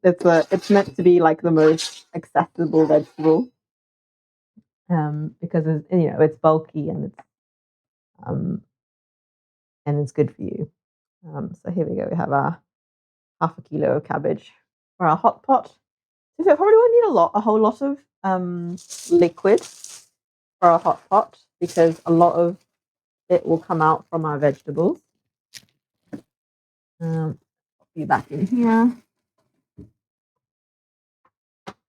it's meant to be like the most accessible vegetable because it's bulky um and it's good for you. So here we go. We have our half a kilo of cabbage for our hot pot. So I probably won't need a whole lot of liquid for our hot pot because a lot of it will come out from our vegetables. Be back in here.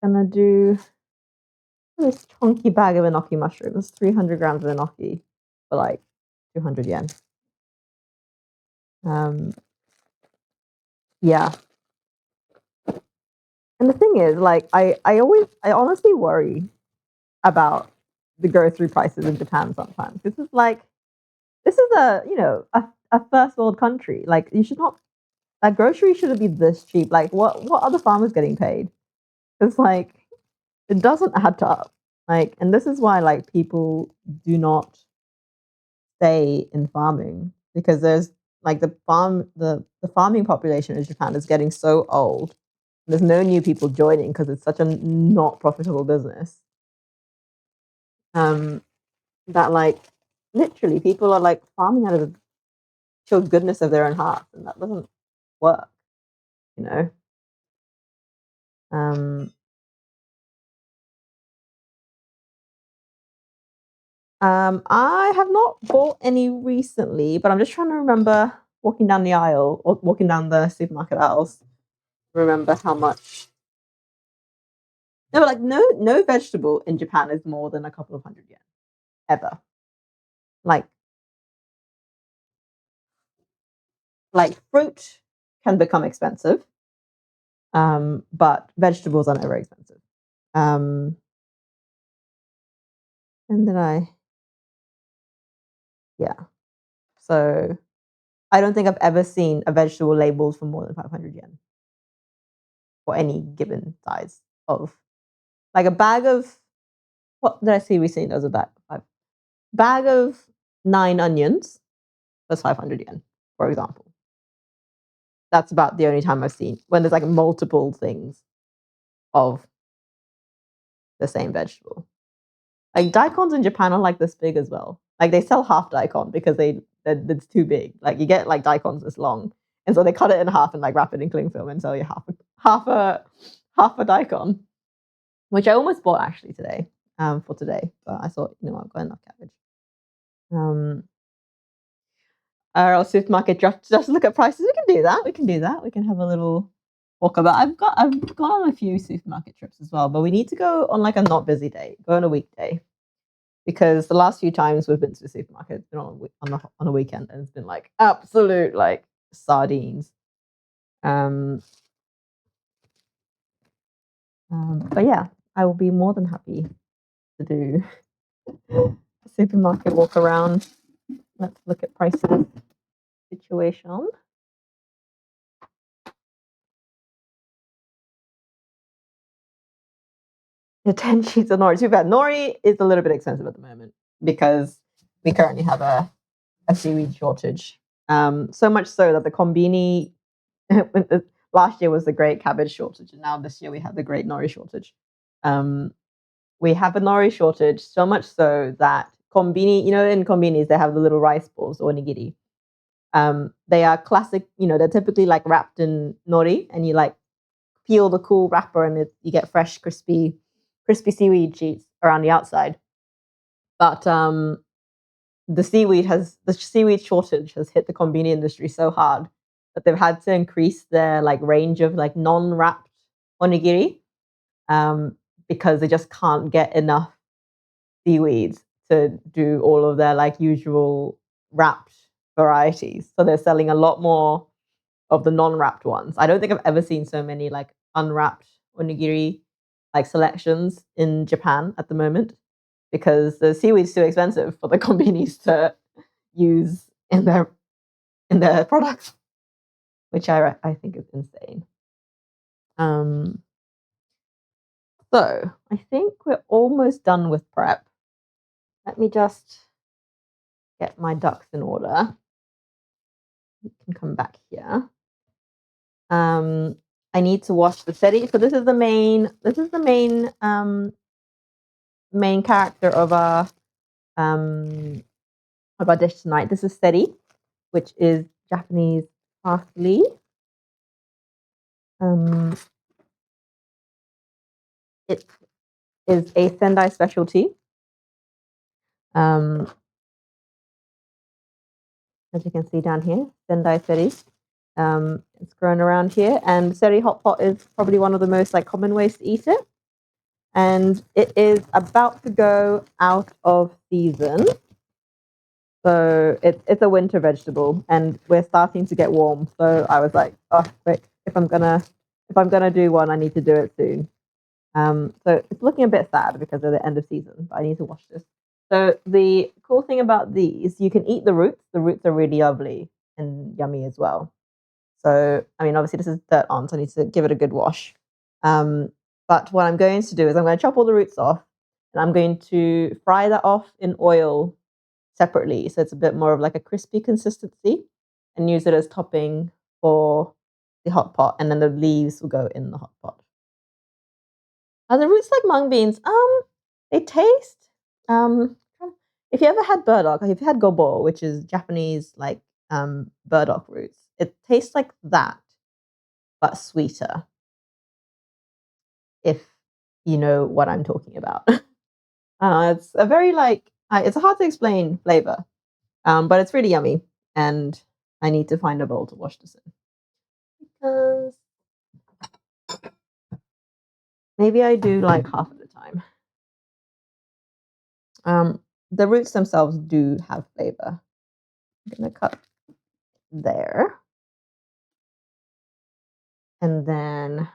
Gonna do this chunky bag of enoki mushrooms, 300 grams of enoki for like 200 yen. Yeah. And the thing is, like, I honestly worry about the grocery prices in Japan sometimes. This is a first world country. Like, you should not, like, groceries shouldn't be this cheap. Like, what are the farmers getting paid? It's like, it doesn't add up. Like, and this is why, like, people do not stay in farming because there's like the farming population in Japan is getting so old. There's no new people joining because it's such a not profitable business. Um, that like literally people are like farming out of the pure goodness of their own hearts, and that doesn't work, you know. Um, I have not bought any recently, but I'm just trying to remember walking down the aisle or walking down the supermarket aisles. Remember how much. No, but like no vegetable in Japan is more than a couple of hundred yen ever. Like fruit can become expensive, but vegetables are never expensive. Um, and then yeah. So I don't think I've ever seen a vegetable labeled for more than 500 yen for any given size of like a bag of what did I see recently? There was a bag of 9 onions was 500 yen, for example. That's about the only time I've seen when there's like multiple things of the same vegetable. Like daikons in Japan are like this big as well. Like they sell half daikon because it's too big. Like you get like daikons this long, and so they cut it in half and like wrap it in cling film and sell you half a daikon, which I almost bought actually today for today, but I thought I've got enough cabbage. Our supermarket just look at prices. We can do that. We can do that. We can have a little walk about. I've gone on a few supermarket trips as well, but we need to go on like a not busy day. Go on a weekday because the last few times we've been to the supermarket, it's been on a weekend, and it's been like absolute like sardines. But yeah, I will be more than happy to do a supermarket walk around. Let's look at prices situation. The 10 sheets of nori. Too bad. Nori is a little bit expensive at the moment because we currently have a seaweed shortage. So much so that the kombini last year was the great cabbage shortage, and now this year we have the great nori shortage. We have a nori shortage so much so that kombini, in kombinis they have the little rice balls or nigiri. They are classic, they're typically like wrapped in nori, and you like peel the cool wrapper, and you get fresh, crispy seaweed sheets around the outside. But the seaweed shortage has hit the konbini industry so hard that they've had to increase their like range of like non-wrapped onigiri, um, because they just can't get enough seaweeds to do all of their like usual wrapped varieties. So they're selling a lot more of the non-wrapped ones. I don't think I've ever seen so many like unwrapped onigiri like selections in Japan at the moment, because the seaweed's too expensive for the kombinis to use in their products, which I think is insane. Um, so I think we're almost done with prep. Let me just get my ducks in order. You can come back here. I need to wash the seri. So this is the main. This is the main character um of our dish tonight. This is seri, which is Japanese parsley. Um, it is a Sendai specialty. Um, as you can see down here, Sendai seri. It's grown around here, and Seri Hot Pot is probably one of the most like common ways to eat it. And it is about to go out of season, so it's a winter vegetable, and we're starting to get warm. So I was like, oh, quick! If I'm gonna do one, I need to do it soon. So it's looking a bit sad because of the end of season, but I need to wash this. So the cool thing about these, you can eat the roots. The roots are really lovely and yummy as well. So, I mean, obviously this is dirt on, so I need to give it a good wash. Um, but what I'm going to do is I'm going to chop all the roots off, and I'm going to fry that off in oil separately, so it's a bit more of like a crispy consistency, and use it as topping for the hot pot, and then the leaves will go in the hot pot. Are the roots like mung beans? They taste. Um, if you ever had burdock, like if you had gobo, which is Japanese like burdock roots, it tastes like that, but sweeter. If you know what I'm talking about, it's a very like it's a hard to explain flavor, but it's really yummy, and I need to find a bowl to wash this in because maybe I do like half of the time. The roots themselves do have flavor. I'm gonna cut there, and then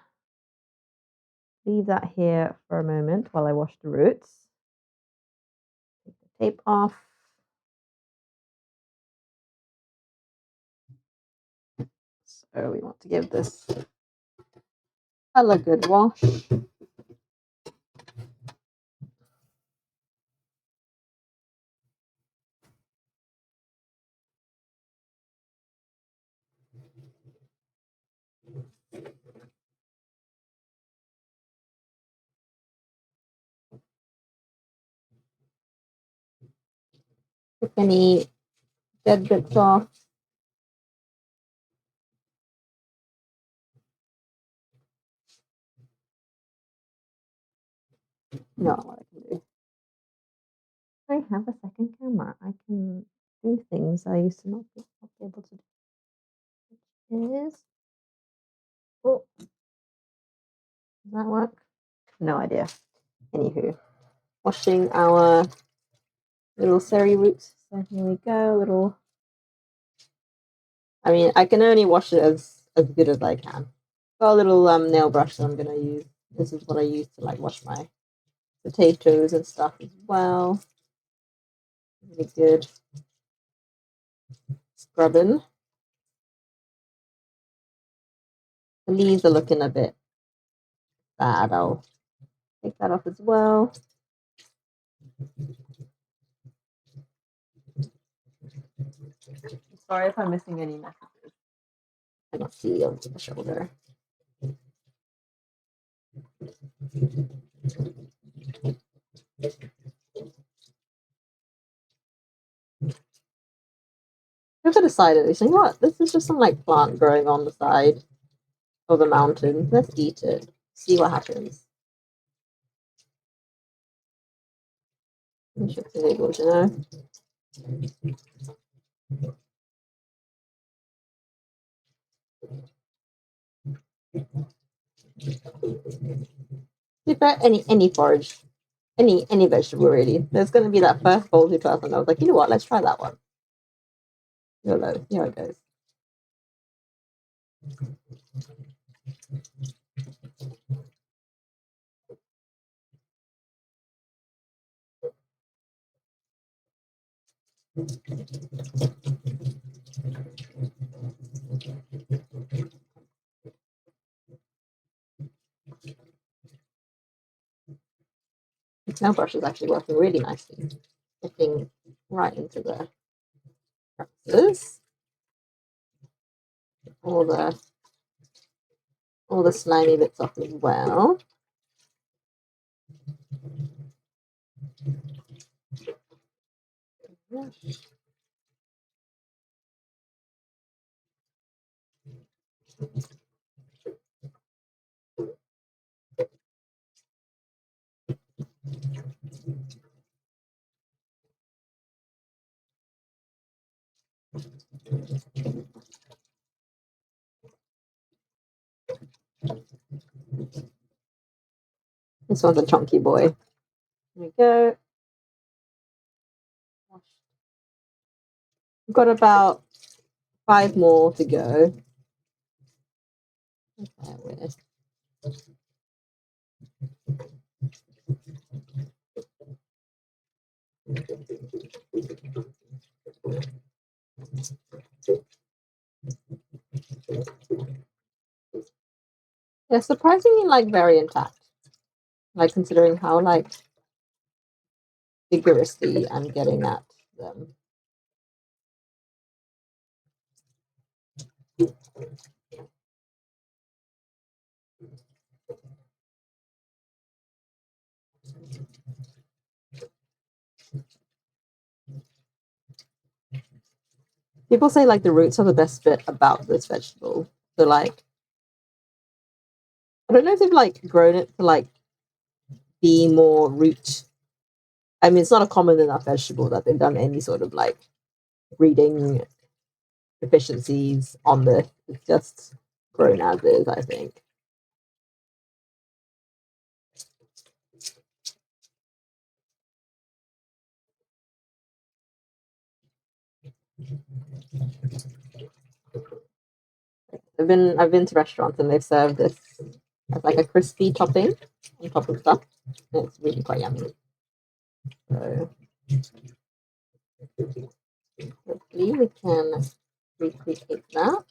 leave that here for a moment while I wash the roots. Take the tape off. So we want to give this a good wash. Take any dead bits off. No, what I can do. I have a second camera. I can do things I used to not be able to do. Which is, oh, does that work? No idea. Anywho, washing our little seri roots. So here we go. Little. I mean, I can only wash it as good as I can. Got a little nail brush that I'm gonna use. This is what I use to like wash my potatoes and stuff as well. Really good scrubbing. The leaves are looking a bit bad. I'll take that off as well. Sorry if I'm missing any messages. I don't see over the shoulder. I've decided, you know what? This is just some like plant growing on the side of the mountain. Let's eat it. See what happens. Interesting labels, you know. If any forage, any vegetable really, there's going to be that first bouldy person. I was like, you know what? Let's try that one. YOLO. Here it goes. The nail brush is actually working really nicely, looking right into the crevices, all the slimy bits off as well. This one's a chunky boy. There we go. We've got about 5 more to go. They're surprisingly very intact. Considering how vigorously I'm getting at them. People say the roots are the best bit about this vegetable. So I don't know if they've grown it to be more root. I mean, it's not a common enough vegetable that they've done any sort of breeding efficiencies on this. It's just grown as is, I think. I've been to restaurants and they've served this as a crispy topping on top of stuff. And it's really quite yummy. So hopefully we can recreate that.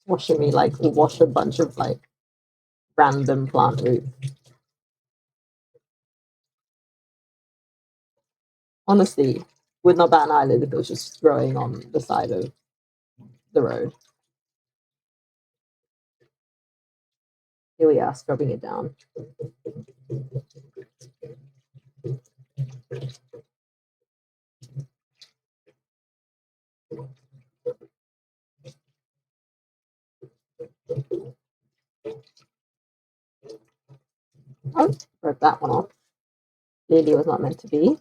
Washing me wash a bunch of random plant roots. Honestly, would not bat an eyelid if it was just growing on the side of the road. Here we are, scrubbing it down. Oh, broke that one off. Clearly was not meant to be.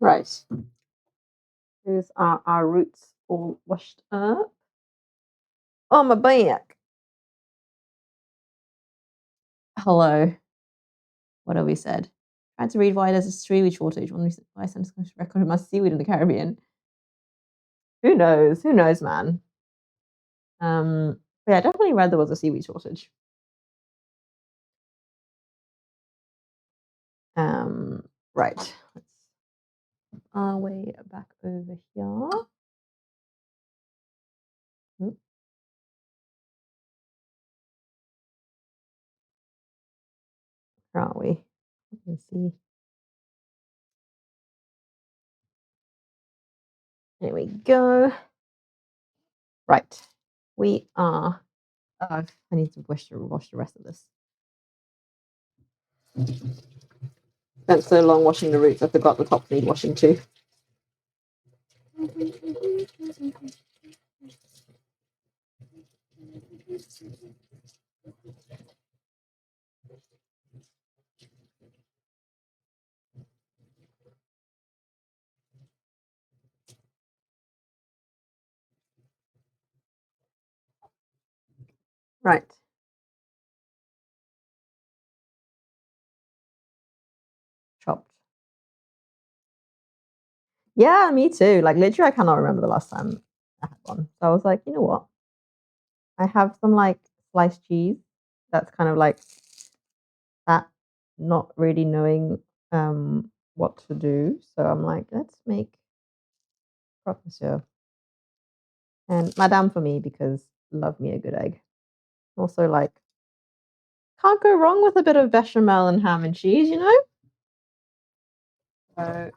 Right. Here's our roots all washed up. Oh, my back. Hello. What have we said? Trying to read why there's a seaweed shortage. One recent Iceland's record of mass seaweed in the Caribbean. Who knows? Who knows, man? But yeah, I definitely read there was a seaweed shortage. Right. Let's our way back over here. Oop. Where are we? Let me see. There we go. Right. We are. I need to wash the rest of this. Spent so long washing the roots, I forgot the top need washing too. Right. Chopped. Yeah, me too. Like literally, I cannot remember the last time I had one. So I was like, you know what? I have some like sliced cheese that's kind of like that, not really knowing what to do. So I'm like, let's make croque monsieur. And madame for me because love me a good egg. Also like can't go wrong with a bit of bechamel and ham and cheese, you know? So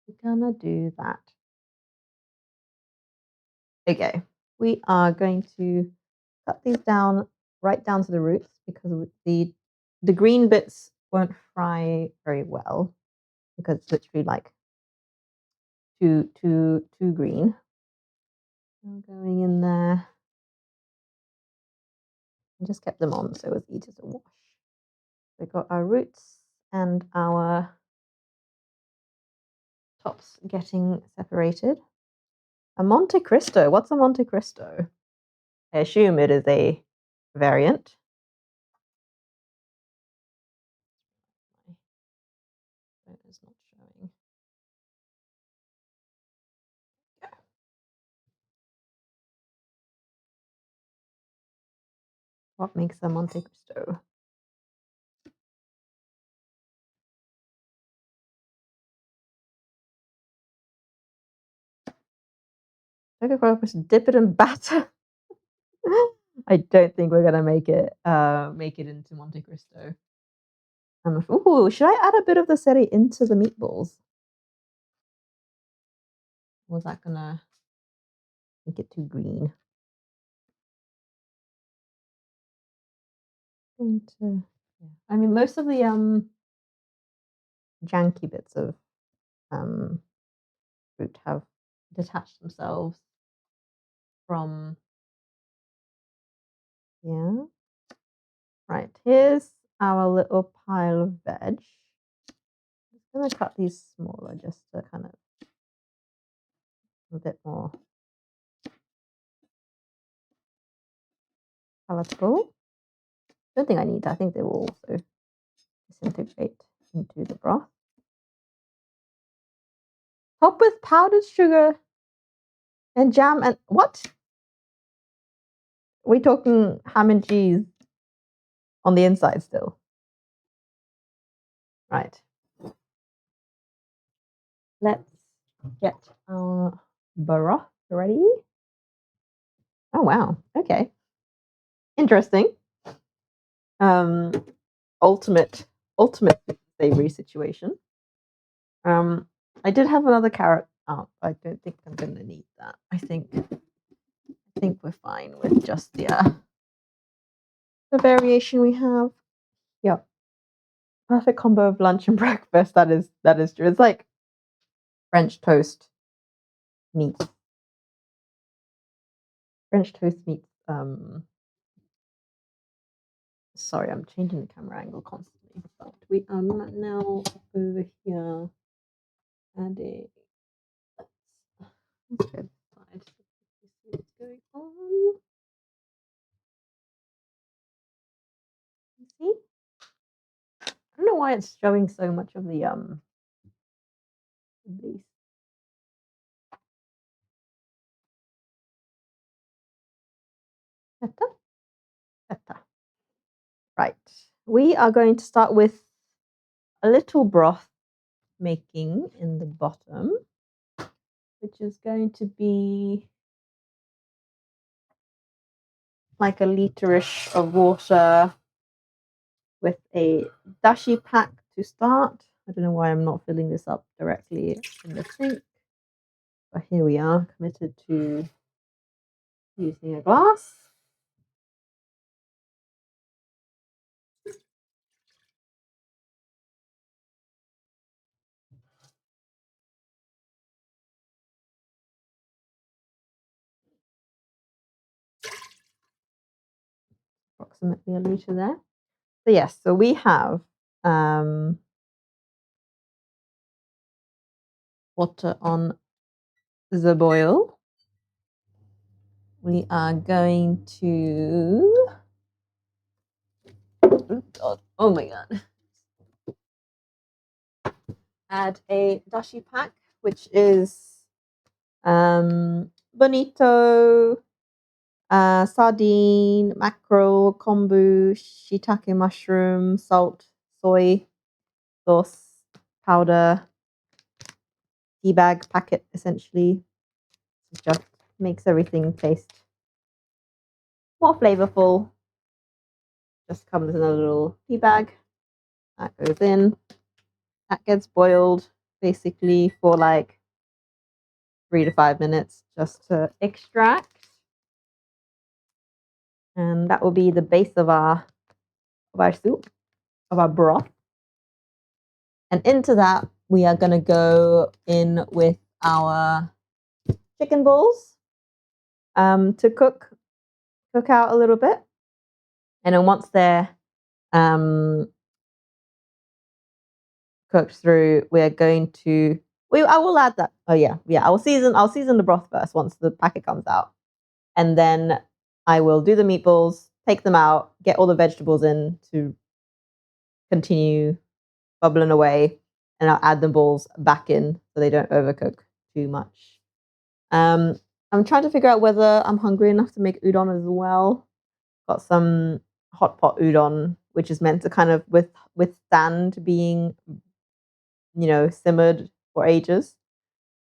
we're gonna do that. Okay, we are going to cut these down right down to the roots because the green bits won't fry very well because it's literally like too green. I'm going in there and just kept them on so it was easy to wash. We've got our roots and our tops getting separated. A Monte Cristo. What's a Monte Cristo? I assume it is a variant. It is not showing. Yeah. What makes a Monte Cristo? Coca-Cola, dip it in batter. I don't think we're gonna make it into Monte Cristo. Ooh, should I add a bit of the seri into the meatballs? Was that gonna make it too green? Into, yeah. I mean, most of the janky bits of fruit have detached themselves from. Yeah. Right. Here's our little pile of veg. I'm gonna cut these smaller just to kind of a bit more palatable. Don't think I need that. I think they will also disintegrate into the broth. Top with powdered sugar and jam and what? We're talking ham and cheese on the inside still. Right. Let's get our broth ready. Oh wow. Okay. Interesting. Ultimate savory situation. I did have another carrot up. I don't think I'm gonna need that. I think we're fine with just the variation we have. Yep. Perfect combo of lunch and breakfast. That is true. It's like French toast meets sorry, I'm changing the camera angle constantly. But we are now over here adding let's go side. See what's going on. See? I don't know why it's showing so much of the these. Right. We are going to start with a little broth making in the bottom, which is going to be like a litre-ish of water with a dashi pack to start. I don't know why I'm not filling this up directly in the sink, but here we are, committed to using a glass. Approximately a litre there. So yes, so we have water on the boil. We are going to oh my god, add a dashi pack, which is bonito, sardine, mackerel, kombu, shiitake mushroom, salt, soy sauce, powder, tea bag packet essentially. It just makes everything taste more flavorful. Just comes in a little tea bag. That goes in. That gets boiled basically for like 3 to 5 minutes just to extract. And that will be the base of our soup, of our broth. And into that, we are going to go in with our chicken balls to cook out a little bit. And then once they're cooked through, we're going to I will add that. Oh yeah. I'll season the broth first once the packet comes out. And then I will do the meatballs, take them out, get all the vegetables in to continue bubbling away, and I'll add the balls back in so they don't overcook too much. I'm trying to figure out whether I'm hungry enough to make udon as well. Got some hot pot udon, which is meant to kind of withstand being, simmered for ages.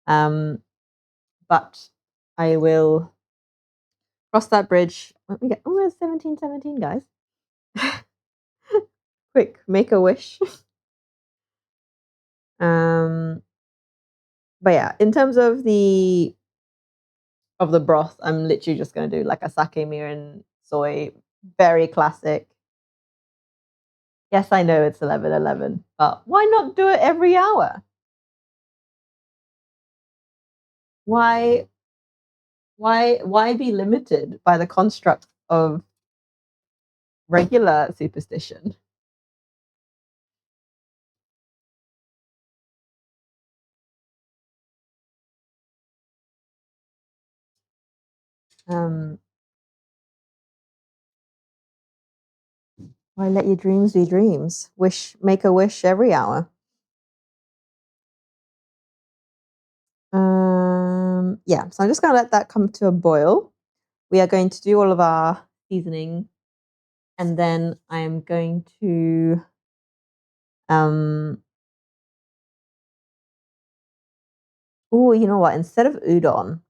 But I will cross that bridge when we get. Oh, it's 1717, guys. Quick, make a wish. But yeah, in terms of the broth, I'm literally just going to do like a sake mirin soy, very classic. Yes, I know it's 11:11, but why not do it every hour? Why be limited by the construct of regular superstition? Why let your dreams be dreams? Make a wish every hour. Yeah, so I'm just going to let that come to a boil. We are going to do all of our seasoning, and then I am going to you know what? Instead of udon,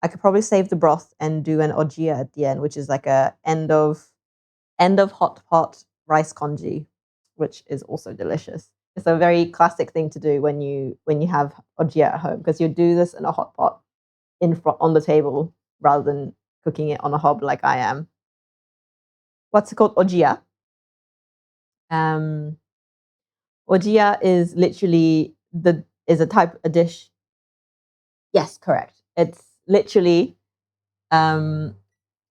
I could probably save the broth and do an ojiya at the end, which is like a end of hot pot rice congee, which is also delicious. It's a very classic thing to do when you have ojiya at home, because you do this in a hot pot in front on the table rather than cooking it on a hob like I am. What's it called? Ojiya. Ojiya is literally a dish. Yes, correct. It's literally a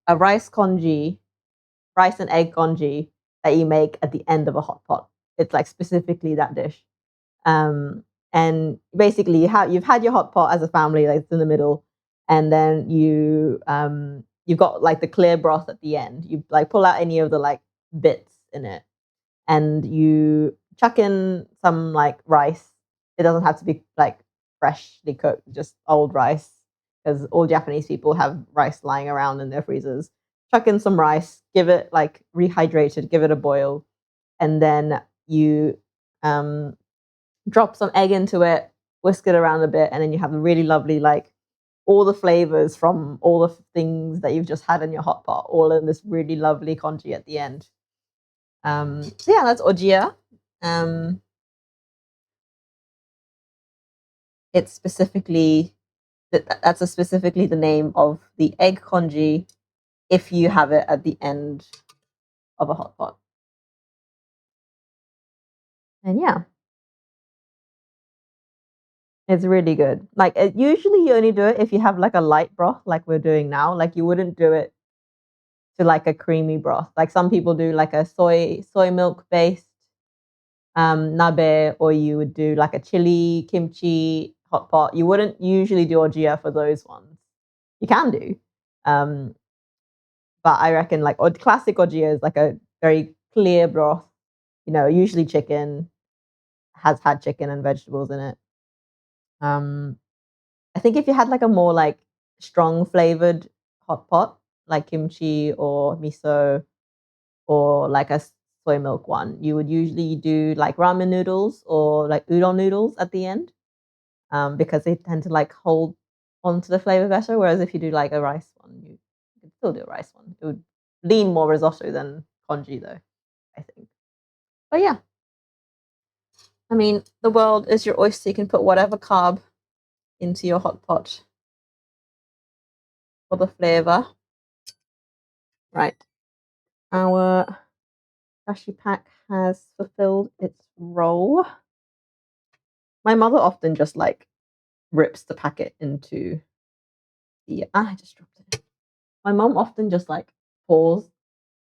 rice congee, rice and egg congee that you make at the end of a hot pot. It's like specifically that dish. And basically you've had your hot pot as a family, like it's in the middle, and then you've got like the clear broth at the end. You like pull out any of the like bits in it, and you chuck in some like rice. It doesn't have to be like freshly cooked, just old rice, because all Japanese people have rice lying around in their freezers. Chuck in some rice, give it like rehydrated, give it a boil, and then you um, drop some egg into it, whisk it around a bit, and then you have a really lovely like all the flavors from all the things that you've just had in your hot pot, all in this really lovely congee at the end. So yeah, that's ojia. Um, it's specifically that's a specifically the name of the egg congee if you have it at the end of a hot pot. And yeah, it's really good. Like usually you only do it if you have like a light broth, like we're doing now. Like you wouldn't do it to like a creamy broth. Like some people do like a soy milk based nabe, or you would do like a chili kimchi hot pot. You wouldn't usually do ojia for those ones. You can do, um, but I reckon like classic ojia is like a very clear broth. You know, usually chicken has had chicken and vegetables in it. Um, I think if you had like a more like strong flavored hot pot, like kimchi or miso or like a soy milk one, you would usually do like ramen noodles or like udon noodles at the end, because they tend to like hold onto the flavor better. Whereas if you do like a rice one, you could still do a rice one. It would lean more risotto than congee though, I think. But yeah, I mean, the world is your oyster. You can put whatever carb into your hot pot for the flavor. Right. Our Dashi pack has fulfilled its role. My mother often just like rips the packet into the I just dropped it. My mom often just like pours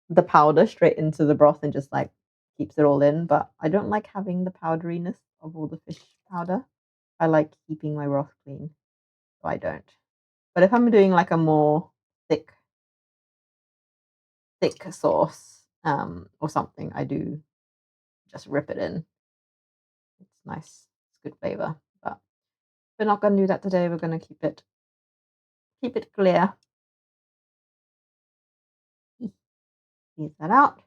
the powder straight into the broth and just like keeps it all in, but I don't like having the powderiness of all the fish powder. I like keeping my broth clean, so I don't. But if I'm doing like a more thick thick sauce or something, I do just rip it in. It's nice. It's good flavor. But we're not gonna do that today. We're gonna keep it clear. Squeeze that out.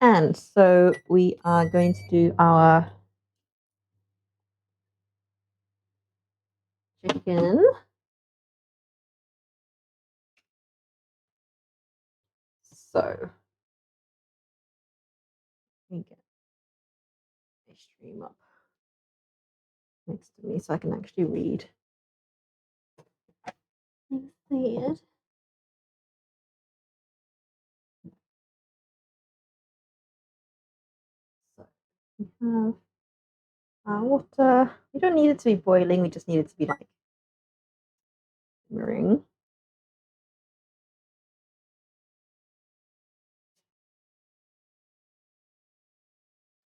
And so we are going to do our chicken. So let me get a stream up next to me so I can actually read and see it. So we have our water. We don't need it to be boiling, we just need it to be like simmering.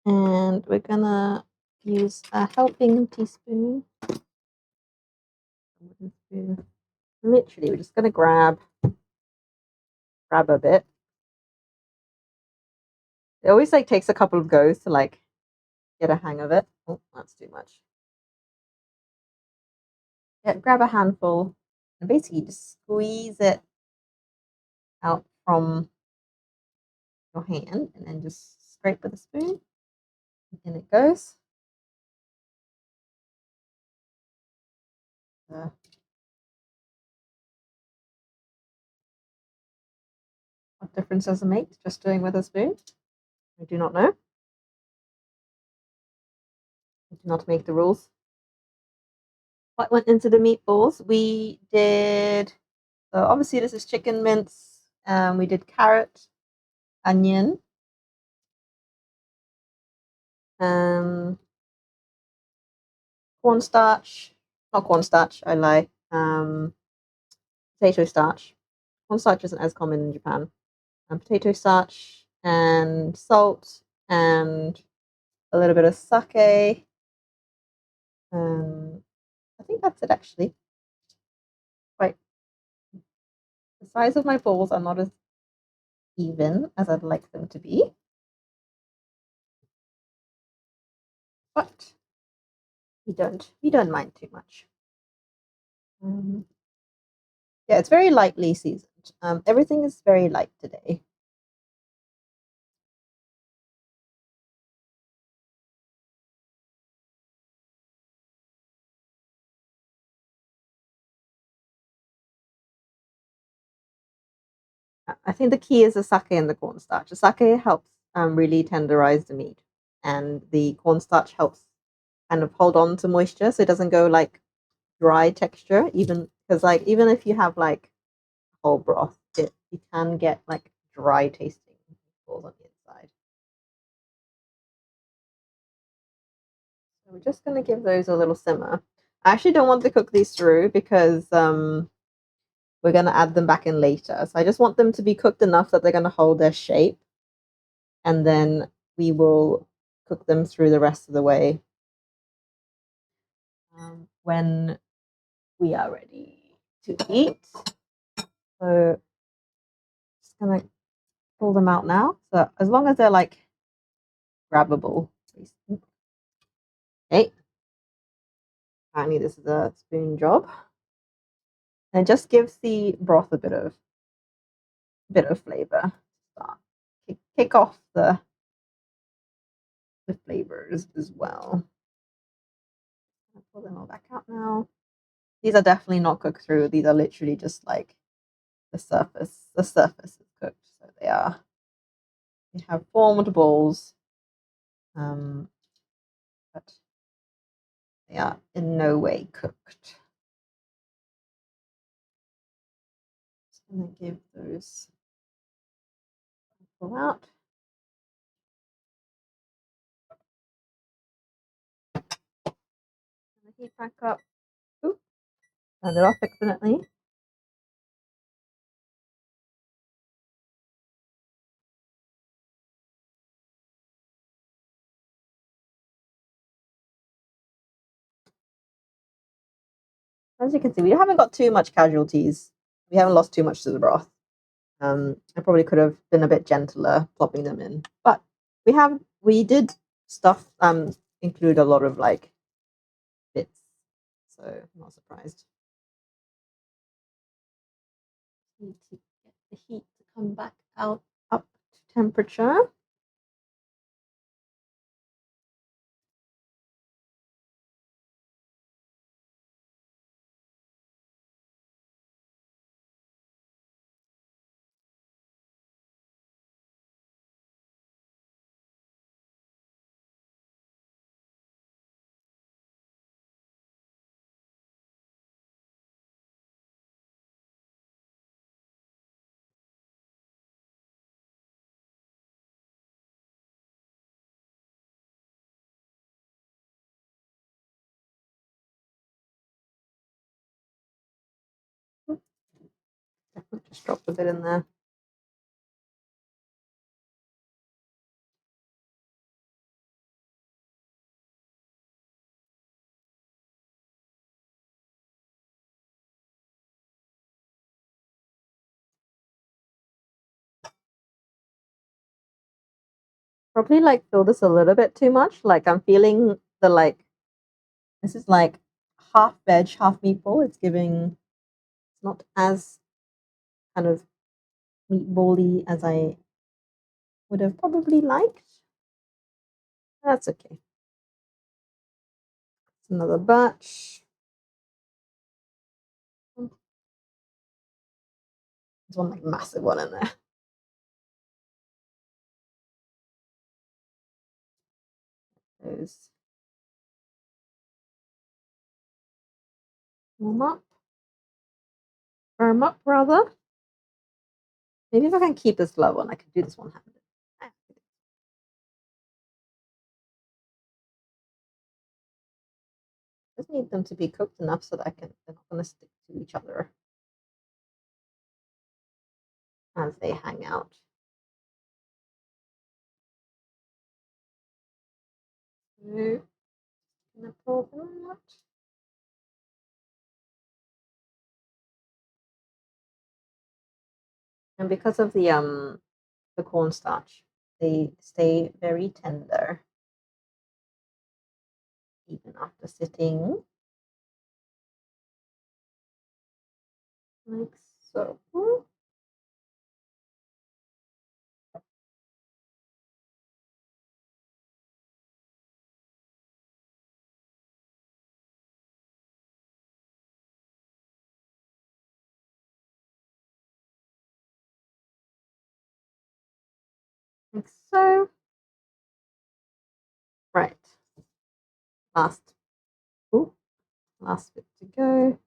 And we're gonna use a helping teaspoon. Literally, we're just gonna grab a bit. It always like takes a couple of goes to like get a hang of it. Oh, that's too much. Yeah, grab a handful and basically just squeeze it out from your hand and then just scrape with a spoon. In it goes. Uh, what difference does it make just doing with a spoon? I do not know. I do not make the rules. What went into the meatballs? We did, so obviously this is chicken mince. We did carrot, onion, um, cornstarch, not cornstarch, I lie, potato starch. Cornstarch isn't as common in Japan. Potato starch and salt and a little bit of sake. I think that's it actually. Quite the size of my balls are not as even as I'd like them to be. But we don't mind too much. Um, yeah, it's very lightly seasoned. Everything is very light today. I think the key is the sake and the cornstarch. The sake helps really tenderize the meat, and the cornstarch helps kind of hold on to moisture so it doesn't go like dry texture. Even because like even if you have like whole broth, you can get like dry tasting balls on the inside. So we're just gonna give those a little simmer. I actually don't want to cook these through because we're gonna add them back in later. So I just want them to be cooked enough that they're gonna hold their shape, and then we will cook them through the rest of the way when we are ready to eat. So just gonna pull them out now. So as long as they're like grabbable. Okay. Apparently this is a spoon job. And it just gives the broth a bit of flavor. Start kick off the flavors as well. I'll pull them all back out now. These are definitely not cooked through. These are literally just like the surface. The surface is cooked, so they have formed balls, but they are in no way cooked. Just gonna give those pull out. Heat back up. Oop, turned it off accidentally. As you can see, we haven't got too much casualties. We haven't lost too much to the broth. I probably could have been a bit gentler plopping them in, but we did stuff include a lot of like bits, so I'm not surprised. Need to get the heat to come back out up to temperature. Just dropped a bit in there. Probably like feel this a little bit too much. Like I'm feeling the like this is like half veg, half meatball. It's giving it's not as kind of meatbally as I would have probably liked. That's okay. It's another batch. There's one like massive one in there. Those warm up. Firm up rather. Maybe if I can keep this low one, I could do this one handed. Just need them to be cooked enough so that they're not going to stick to each other as they hang out. So, gonna pull them out. And because of the the cornstarch. They stay very tender even after sitting, like so. Like so. Right. Last, ooh, last bit to go.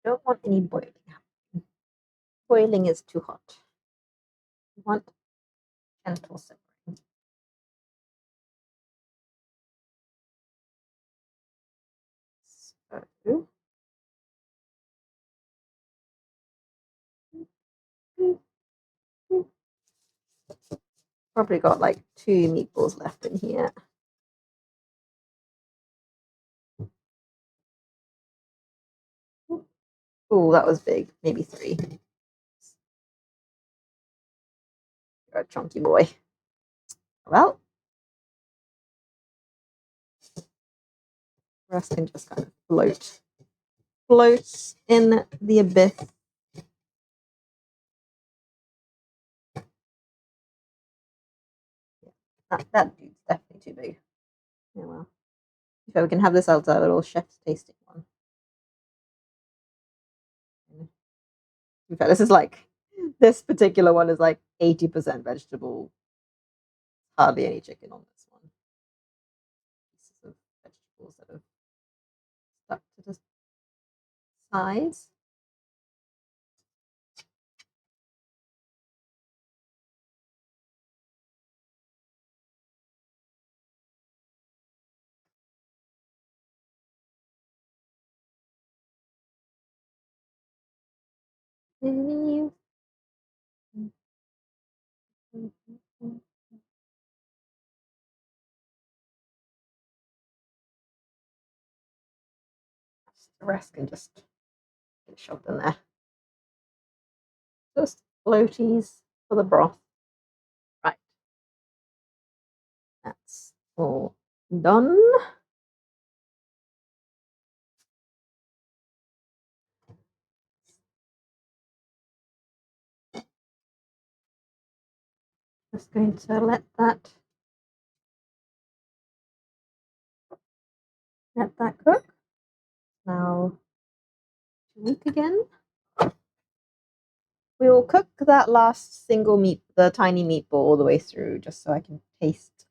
Don't want any boiling. Boiling is too hot. You want gentle simmering. So, probably got like 2 meatballs left in here. Oh, that was big. Maybe 3. You're a chunky boy. Well, the rest can just kind of float in the abyss. That dude's definitely too big. Yeah, well, so we can have this as a little chef's tasting one. In fact, this particular one is like 80% vegetable, hardly any chicken on this one. Pieces of vegetables that have stuck to the sides. The rest can just get shoved in there. Just floaties for the broth. Right. That's all done. Just going to let that cook. Now weak again. We will cook that last single the tiny meatball all the way through, just so I can taste.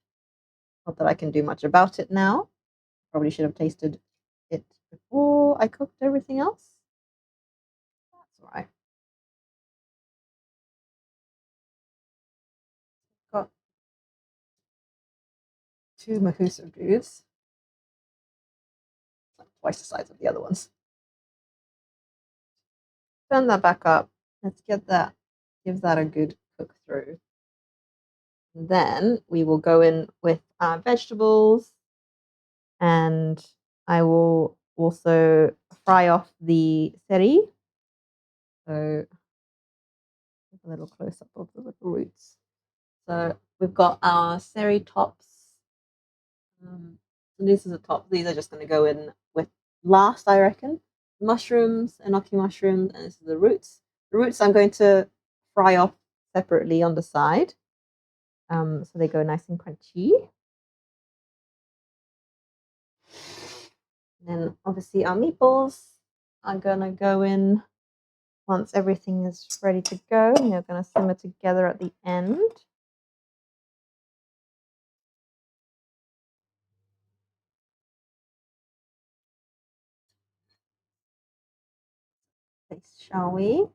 Not that I can do much about it now. Probably should have tasted it before I cooked everything else. That's all right. Got 2 Mahusa dudes. Like twice the size of the other ones. Turn that back up. Let's give that a good cook through. And then we will go in with our vegetables, and I will also fry off the seri. So a little close up of the little roots. So we've got our seri tops. So these are the tops. These are just going to go in with last, I reckon. Mushrooms, enoki mushrooms, and this is the roots. The roots I'm going to fry off separately on the side, so they go nice and crunchy. And then obviously our meatballs are gonna go in once everything is ready to go, and they're gonna simmer together at the end. Taste, shall we?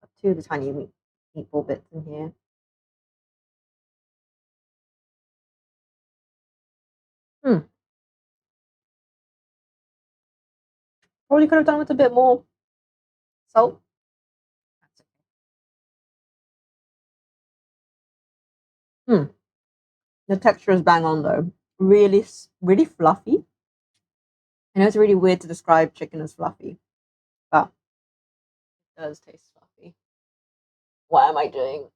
Got 2 of the tiny meatball bits in here. Probably could have done with a bit more salt. Hmm. The texture is bang on though. Really, really fluffy. I know it's really weird to describe chicken as fluffy, but it does taste fluffy. Why am I doing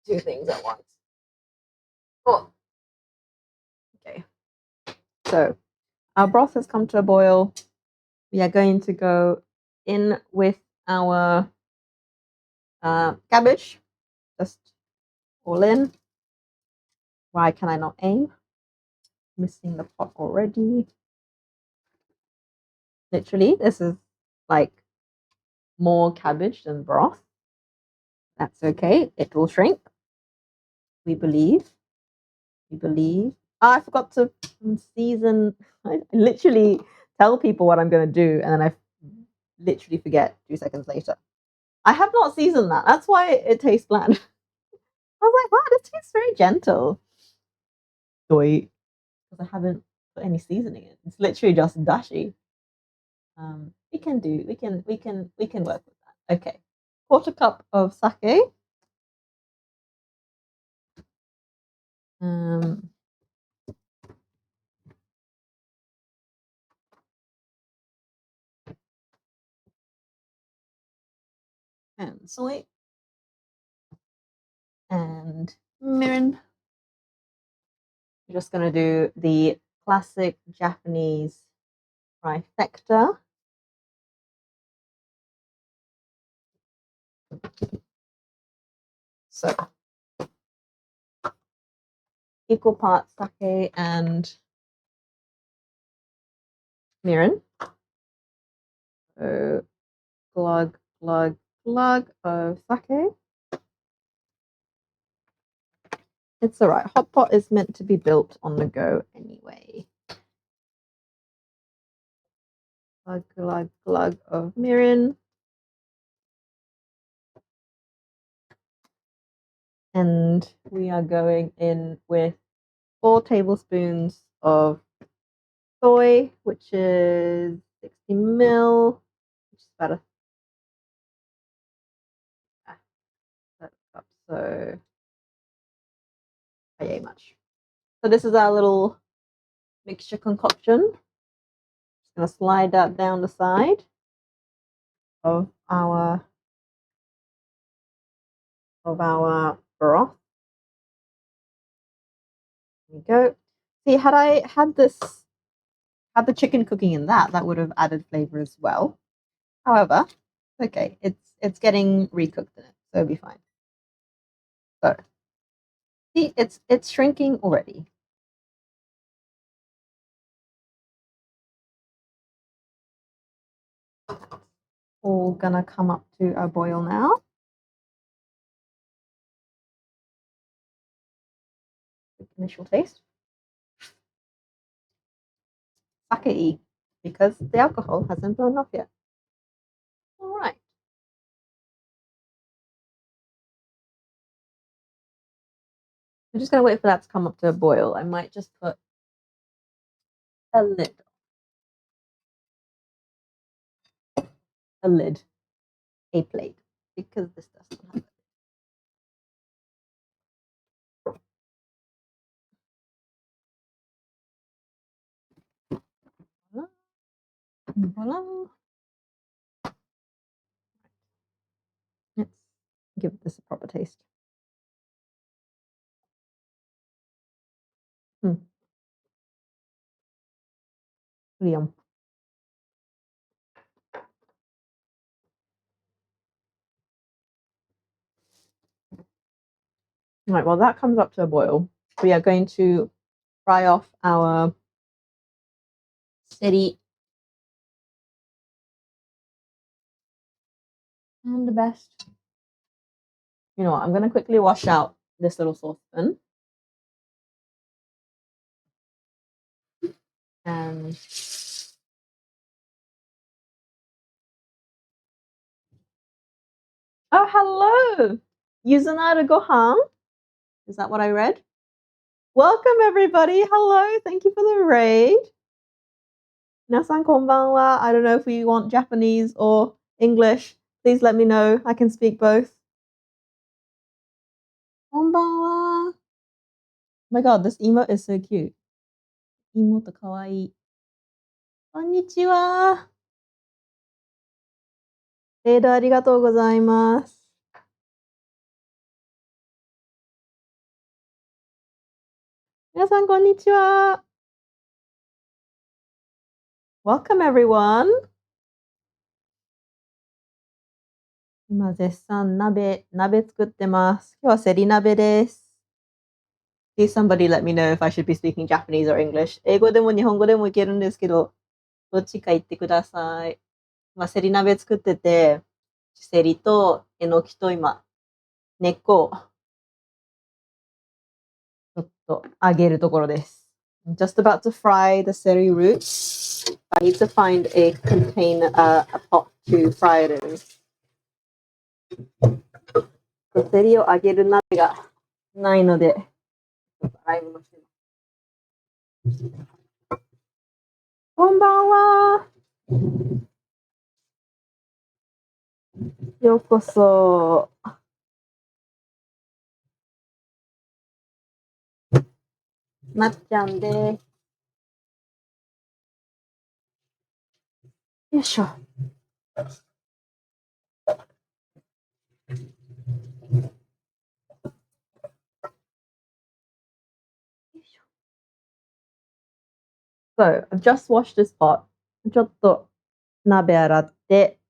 two things at once? Oh, okay. So our broth has come to a boil. We are going to go in with our cabbage, just all in. Why can I not aim? Missing the pot already. Literally, this is like more cabbage than broth. That's okay. It will shrink. We believe. We believe. Oh, I forgot to season. I literally tell people what I'm going to do, and then I literally forget 2 seconds later. I have not seasoned that. That's why it tastes bland. I was like, wow, this tastes very gentle. Soy, because I haven't put any seasoning in. It's literally just dashi. We can work with that. Okay. 1/4 cup of sake. Um, and soy and mirin. I'm just going to do the classic Japanese trifecta. So, equal parts sake and mirin. So, glug, glug, glug of sake. It's all right. Hot pot is meant to be built on the go anyway. Glug, glug, glug of mirin. And we are going in with 4 tablespoons of soy, which is 60 ml, which is about a cup. So, yay much. So this is our little mixture concoction. Just gonna slide that down the side of our broth. There we go. See, had I had the chicken cooking in that would have added flavor as well. However, okay, it's getting recooked in it, so it'll be fine. So see, it's shrinking already. All gonna come up to a boil now. Initial taste. Sake, because the alcohol hasn't burned off yet. All right. I'm just gonna wait for that to come up to a boil. I might just put a lid, a plate, because this doesn't have it. Voila. Let's give this a proper taste. Yum. Right, well, that comes up to a boil. We are going to fry off our Seri. And the best. You know what? I'm going to quickly wash out this little saucepan. And oh, hello, Yuzunara Gohan. Is that what I read? Welcome, everybody. Hello. Thank you for the raid. 皆さんこんばんは。I don't know if you want Japanese or English. Please let me know. I can speak both. こんばんは。Oh my god, this emote is so cute. 妹かわいい。こんにちは。レードありがとうございます。皆さんこんにちは。Welcome everyone. 今絶賛鍋作ってます。今日はセリ鍋です。Please somebody let me know if I should be speaking Japanese or English. 英語でも日本語でもいけるんですけど、どっちか言ってください。セリ鍋作ってて、セリとえのきと今、根っこをちょっと揚げるところです。I'm just about to fry the seri roots. I need to find a container, a pot to fry it in. セリを揚げる鍋がないので、洗い物してます。こんばんは。ようこそ。なっちゃんです。よいしょ。So, I've just washed this pot. ちょっと鍋洗って、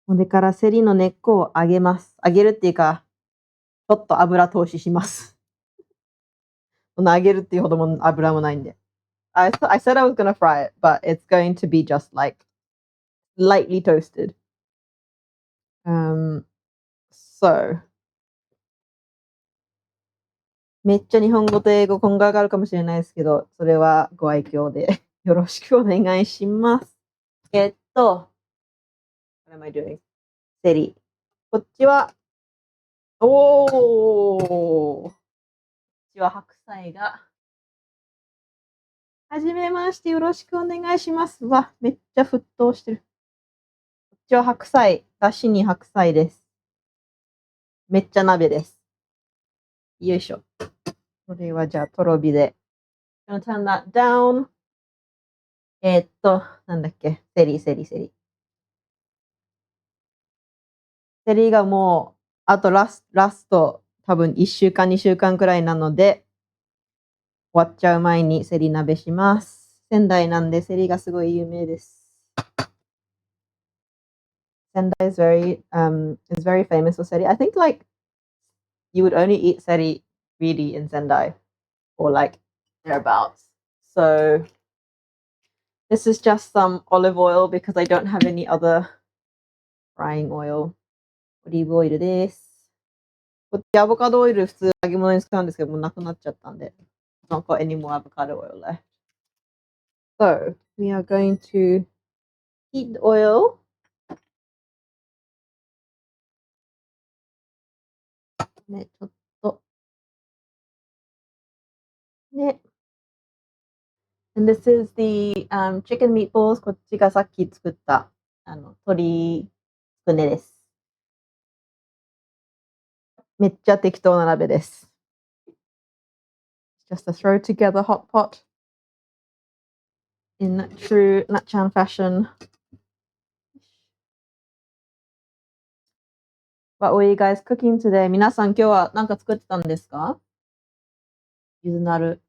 それからセリの根っこを揚げます。揚げるっていうか、ちょっと油通しします。そんな揚げるっていうほども油もないんで。I said I was gonna fry it, but it's going to be just like lightly toasted. So めっちゃ日本語と英語混があるかもしれないですけど、それはご愛嬌でよろしくお願いします。what am I doing? セリ。こっちは、こっちは白菜が。はじめまして、よろしくお願いします。わ、めっちゃ沸騰してる。こっちは白菜、だしに白菜です。めっちゃ鍋です。よいしょ。これはじゃあ、とろ火で。Gonna turn that down. なんだっけ。セリ。セリがもう、あとラスト、多分1週間、2週間くらいなので、終わっちゃう前にセリ鍋します。仙台なんでセリがすごい有名です。Sendai is very famous for seri. I think like you would only eat seri really in Sendai or like thereabouts. So this is just some olive oil because I don't have any other frying oil. オリーブオイルです。こっちアボカドオイル普通揚げ物に使うんですけどもうなくなっちゃったんで。Not got any more avocado oil left. So we are going to heat the oil. ね、ちょっと。ね。And this is the chicken meatballs. こっちがさっき作った鶏つくねです。めっちゃ適当な鍋です。Just a throw together hot pot in true Natchan fashion. What were you guys cooking today? 皆さん今日は何か作ってたんですか？ゆずなる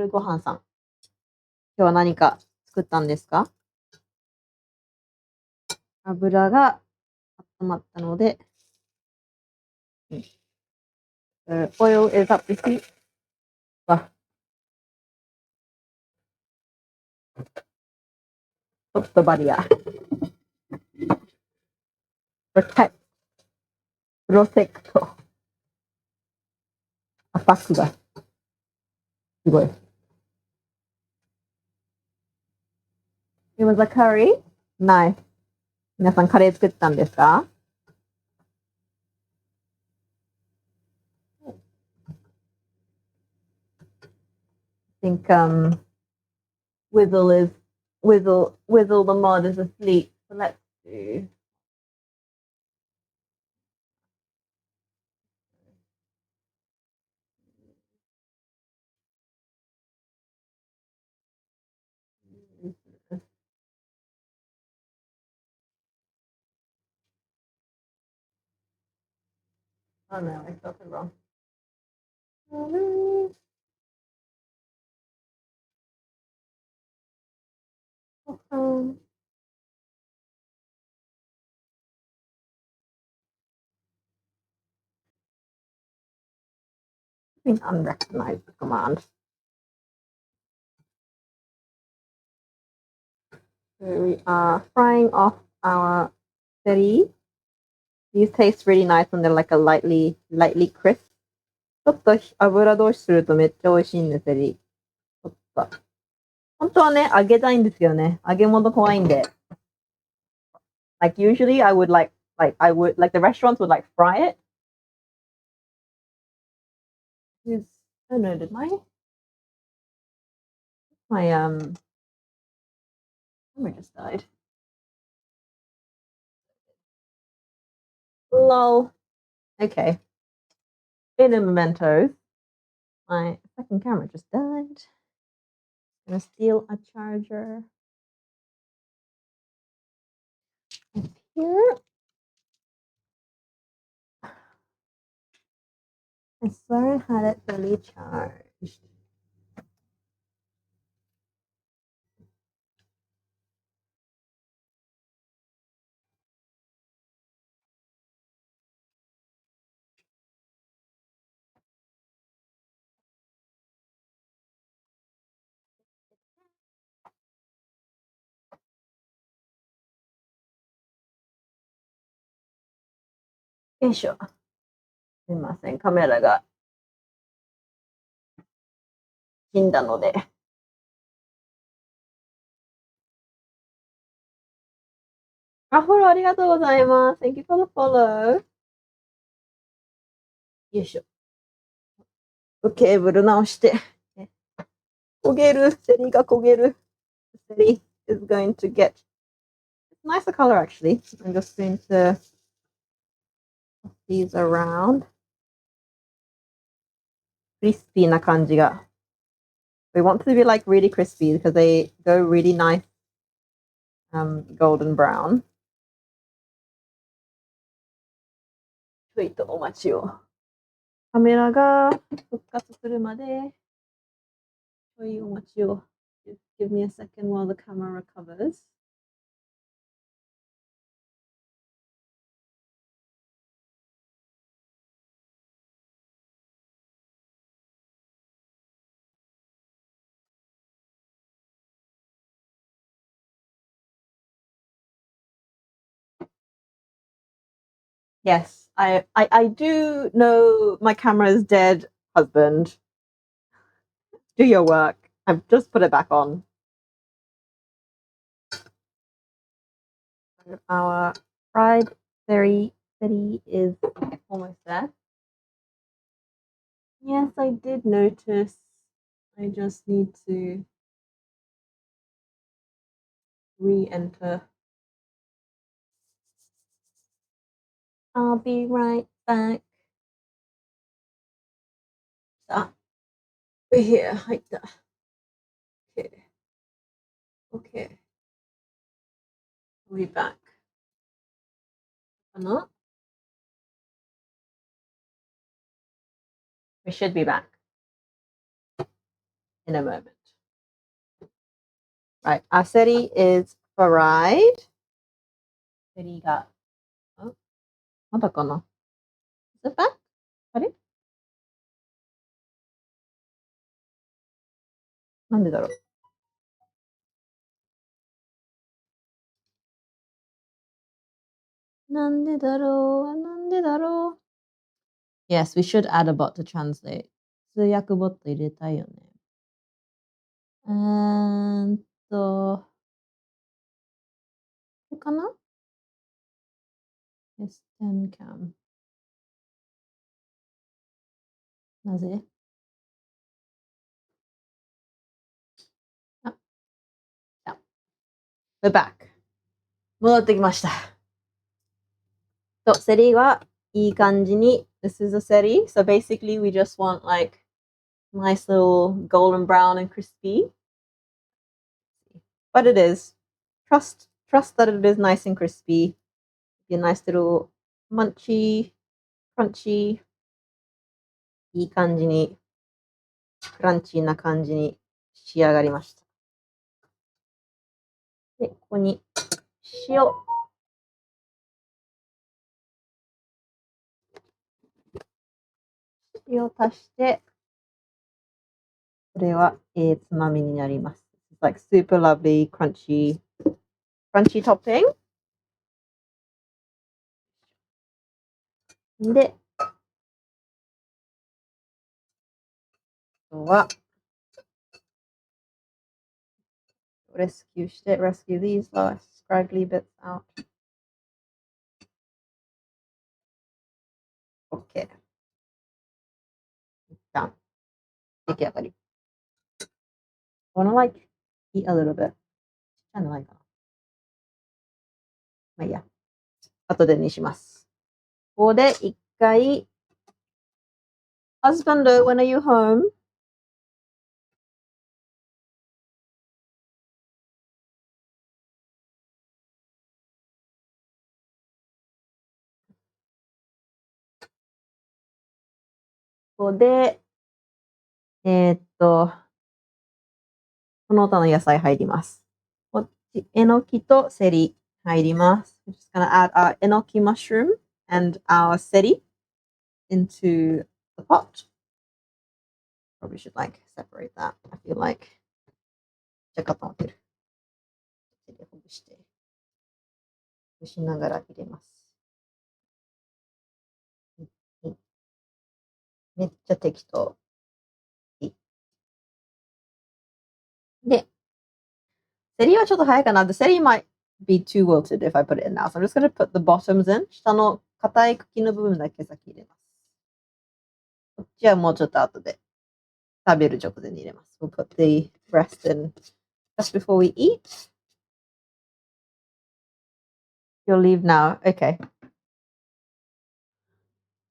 ごはんさん。今日は何か作ったんですか？油が温まったので、oil is up to heat. ちょっとバリア。プロテクト。アタックがすごい。It was a curry? Nice. 皆さんカレー作ったんですか？ I think Whizzle is Whizzle the mod is asleep. So let's do. Oh no, I spelled it wrong. Unrecognized command. So we are frying off our seri. These taste really nice when they're like a lightly crisp. ちょっと油通しするとめっちゃ美味しいんで、セリ。ちょっと。本当はね、揚げたいんですよね。揚げ物怖いんで。Like usually I would like the restaurants would like fry it. Oh no, did my camera just died. Lol. Okay. In a mementos. My second camera just died. Gonna steal a charger. Up here. I swear I had it fully charged. Okay, sure. すいません、カメラが死んだので。あ、フォローありがとうございます。Thank you for the follow. よいしょ。ケーブル直して。焦げる。セリが焦げる。セリ is going to get nicer color actually. I'm just going to put these around. Crispy な感じが。We want to be like really crispy because they go really nice golden brown. ちょいとお待ちを。カメラが復活するまでちょいお待ちを。Give me a second while the camera recovers. Yes, I do know my camera's dead, husband. Do your work. I've just put it back on. Our fried seri is almost there. Yes, I did notice. I just need to re-enter. I'll be right back. We're here. Okay. Okay. We'll be back. Or not? We should be back in a moment. Right. Our seri is fried. Seri が、まだかな? Is it back? あれなんでだろうなんでだろうなんでだろう Yes, we should add a bot to translate. 通訳ボット入れたいよね。これかな ?S10 cam. なぜ We're back. 戻ってきました。セリはいい感じに This is a seri. So basically we just want like nice little golden brown and crispy. But it is. Trust that it is nice and crispy. Be a nice little munchy, crunchy. いい感じにクランチーな感じに仕上がりました。で、ここに塩。塩を足して、これは、つまみになります。It's like super lovely, crunchy topping. で、あとは、rescue these last scraggly bits out. OK. 一旦、出来上がり。wanna like eat a little bit. ちっちゃいのないかな。まあいいや。後でにします。ここで一回、Husband, when are you home? ここで、この他の野菜入ります。こっち、えのきとセリ入ります。We're just gonna add our enoki mushroom and our seri into the pot. Probably should like separate that. I feel like. じゃ固まってる。手でほぐして。ほぐしながら入れます。めっちゃ適当。で、セリはちょっと早いかな。The seri might be too wilted if I put it in now. So I'm just going to put the bottoms in. 下の硬い茎の部分だけ先入れます。こっちはもうちょっと後で食べる直前に入れます。We'll put the breast in just before we eat. You'll leave now. Okay.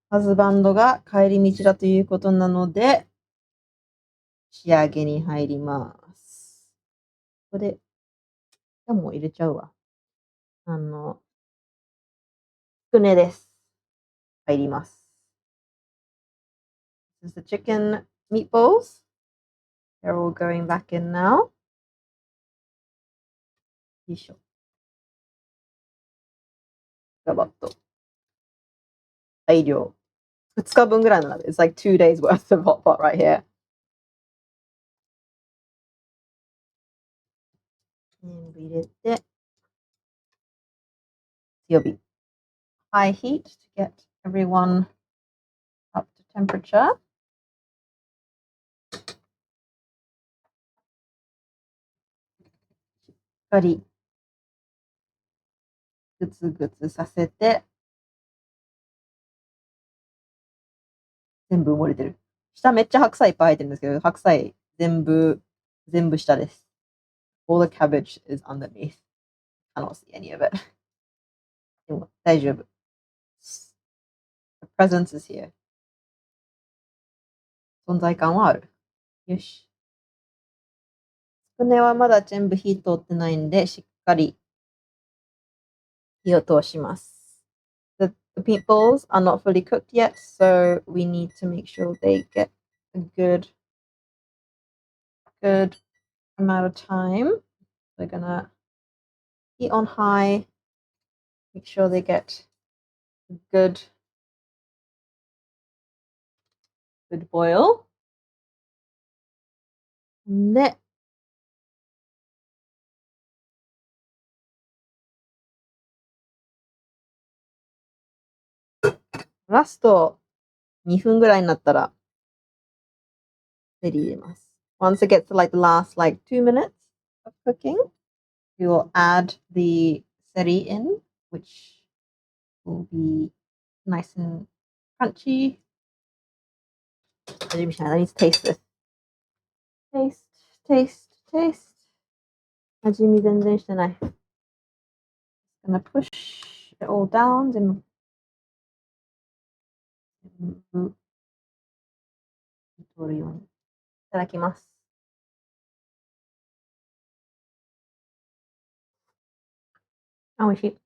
ハズバンドが帰り道だということなので、仕上げに入ります。ここで、もう入れちゃうわ。つくねです。入ります。This is the chicken meatballs. They're all going back in now. よいしょ。ガバッと。大量。2日分ぐらいの鍋。It's like 2 days worth of hot pot right here. 全部入れて、強火。High heat to get everyone up to temperature. しっかりグツグツさせて、全部埋もれてる。下めっちゃ白菜いっぱい入ってるんですけど、白菜全部下です。All the cabbage is underneath. I don't see any of it. でも大丈夫。The presence is here. 存在感はある。よし。つくねはまだ全部火通ってないんで、しっかり火を通します。The meatballs are not fully cooked yet, so we need to make sure they get a good amount of time. We're gonna heat on high, make sure they get a good boil. で、ラスト2分ぐらいになったら、セリ入れます。Once it gets to like the last like 2 minutes of cooking, we will add the seri in, which will be nice and crunchy. I need to taste this. Taste. 味見全然してない。gonna push it all down. 全部取るように。いただきます。あ、美味しい。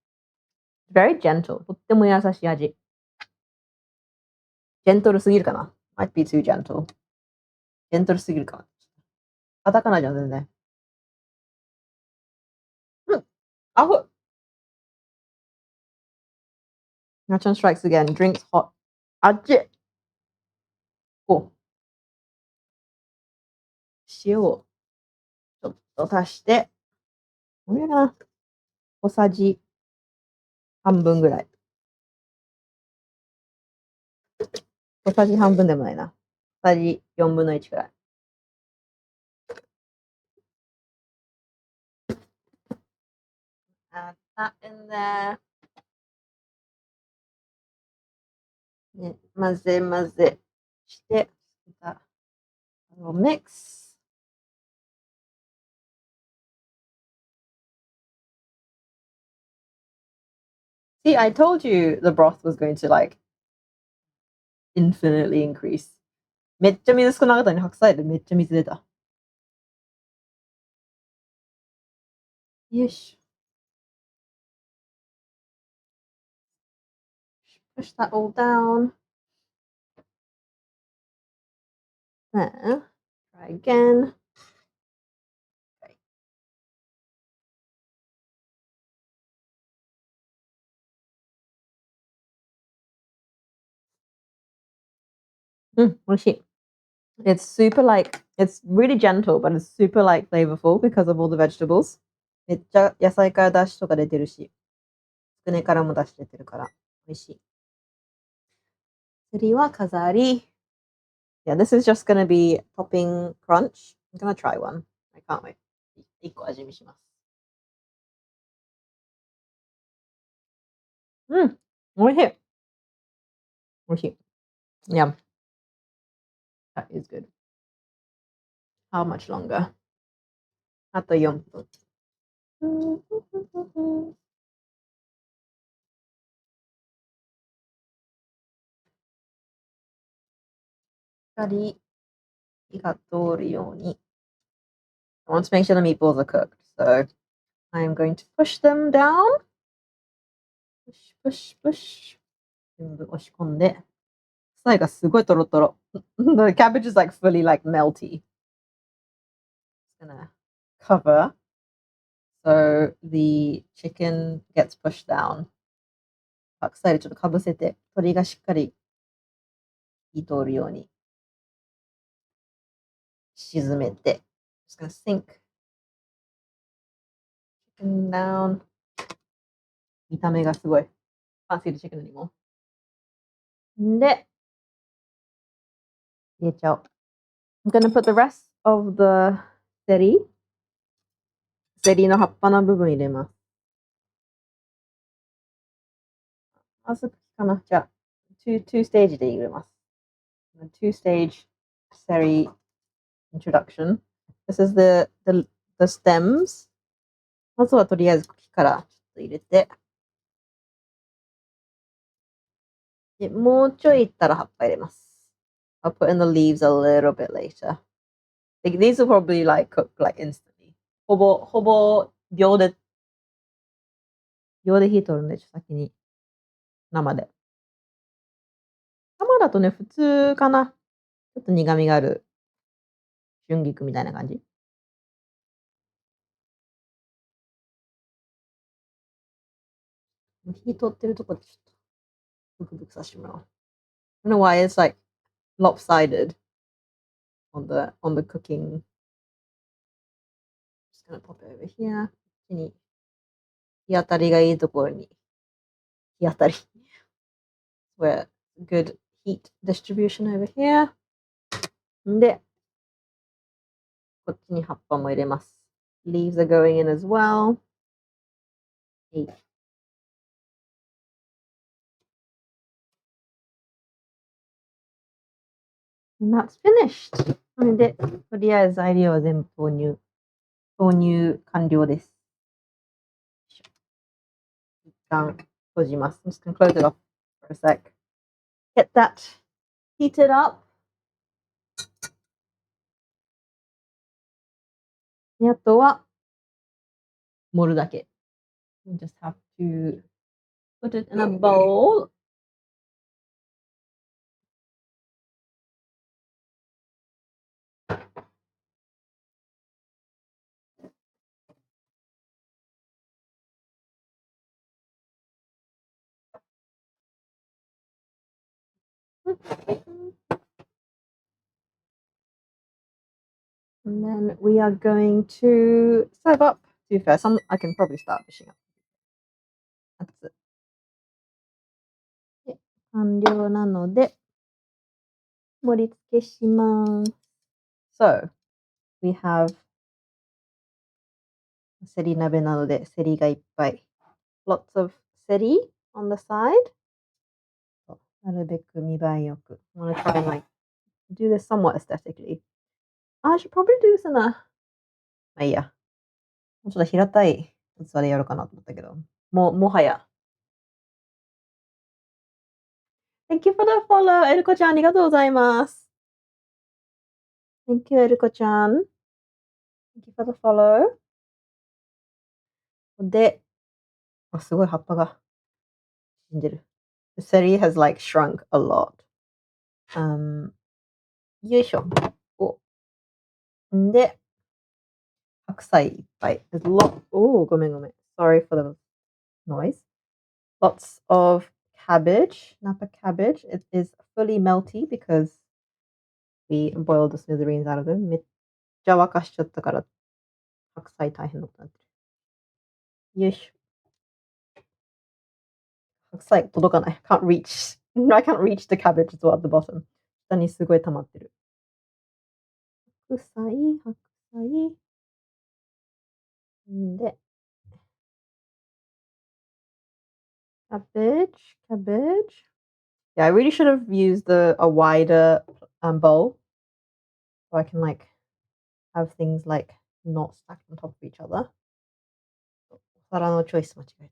Very gentle. とっても優しい味。ジェントルすぎるかな ?might be too gentle. ジェントルすぎるかなカタカナじゃん、全然。うん。あふ Merchant strikes again. Drinks hot. あっちお塩をちょっと足して、これかな小さじ半分ぐらい。小さじ半分でもないな。小さじ4分の1くらい。Add that in there. ね、混ぜ混ぜして、mix. See, I told you the broth was going to like infinitely increase. めっちゃ水少なかったのに白菜でめっちゃ水出た。よし。Push that all down. Then try again. Okay. 美味しい。It's super like, it's really gentle, but it's super like flavorful because of all the vegetables. めっちゃ野菜から出汁とか出てるし、つくねからも出汁出てるから美味しい。次は飾り。Yeah, this is just gonna be topping crunch. I'm gonna try one. I can't wait. 1個味見します。美味しい。美味しい。Yeah. That is good. How much longer? あと4分。火が通るように。I want to make sure the meatballs are cooked, so I'm going to push them down. Push, push, push. 全部押し込んで。最後すごいトロトロ。The cabbage is like fully like melty. Just gonna cover so the chicken gets pushed down. 白菜でちょっとかぶせて、鶏がしっかり火通るように沈めて。Just gonna sink chicken down. 見た目がすごい。Fancy the chicken anymore. で、入れちゃおう。I'm gonna put the rest of the セリの葉っぱの部分入れます。まずかなじゃあ、two stage で入れます。two stage Seri introduction. This is the stems. まずはとりあえず茎からちょっと入れて。で、もうちょいいったら葉っぱ入れます。I'll put in the leaves a little bit later. Like, these will probably like cook like instantly. ほぼ秒で火通るんで、先に生で。生だとね、普通かな。ちょっと苦味がある春菊みたいな感じ。火通ってるとこでちょっとブクブクさせてもらおう。I don't know why it's like lopsided on the cooking. Just gonna pop it over here. 日当たりがいいところに日当たり。Where good heat distribution over here. で、こっちに葉っぱも入れます。Leaves are going in as well. And that's finished. で、とりあえず材料は全部投入完了です。I'm just gonna close it off for a sec. Get that heated up. であとは盛るだけ。You just have to put it in a bowl. And then we are going to serve up. To be fair, I can probably start fishing up. That's it. で完了なので盛り付けします。So, we have セリ鍋なのでセリがいっぱい。Lots of セリ on the side. なるべく見栄えよく。I want to try and like do this somewhat aesthetically. I should probably do this in a まあいいや。もうちょっと平たい器でやろうかなと思ったけど。もはや。Thank you for the follow. エルコちゃんありがとうございます。Thank you, エルコちゃん。Thank you for the follow. で、すごい葉っぱが死んでる。The celery has like shrunk a lot. よいしょ。で、白菜いっぱい。There'sごめんごめん。Sorry for the noise. Lots of cabbage, Napa cabbage. It is fully melty because we boiled the smithereens out of them. めっちゃ沸かしちゃったから白菜大変だったなってる。よいしょ。白菜届かない。Can't reach. I can't reach the cabbage as well at the bottom. 下にすごい溜まってる。白菜。で、cabbage. Yeah, I really should have used a wider bowl so I can like have things like not stacked on top of each other. お皿のチョイス間違えた。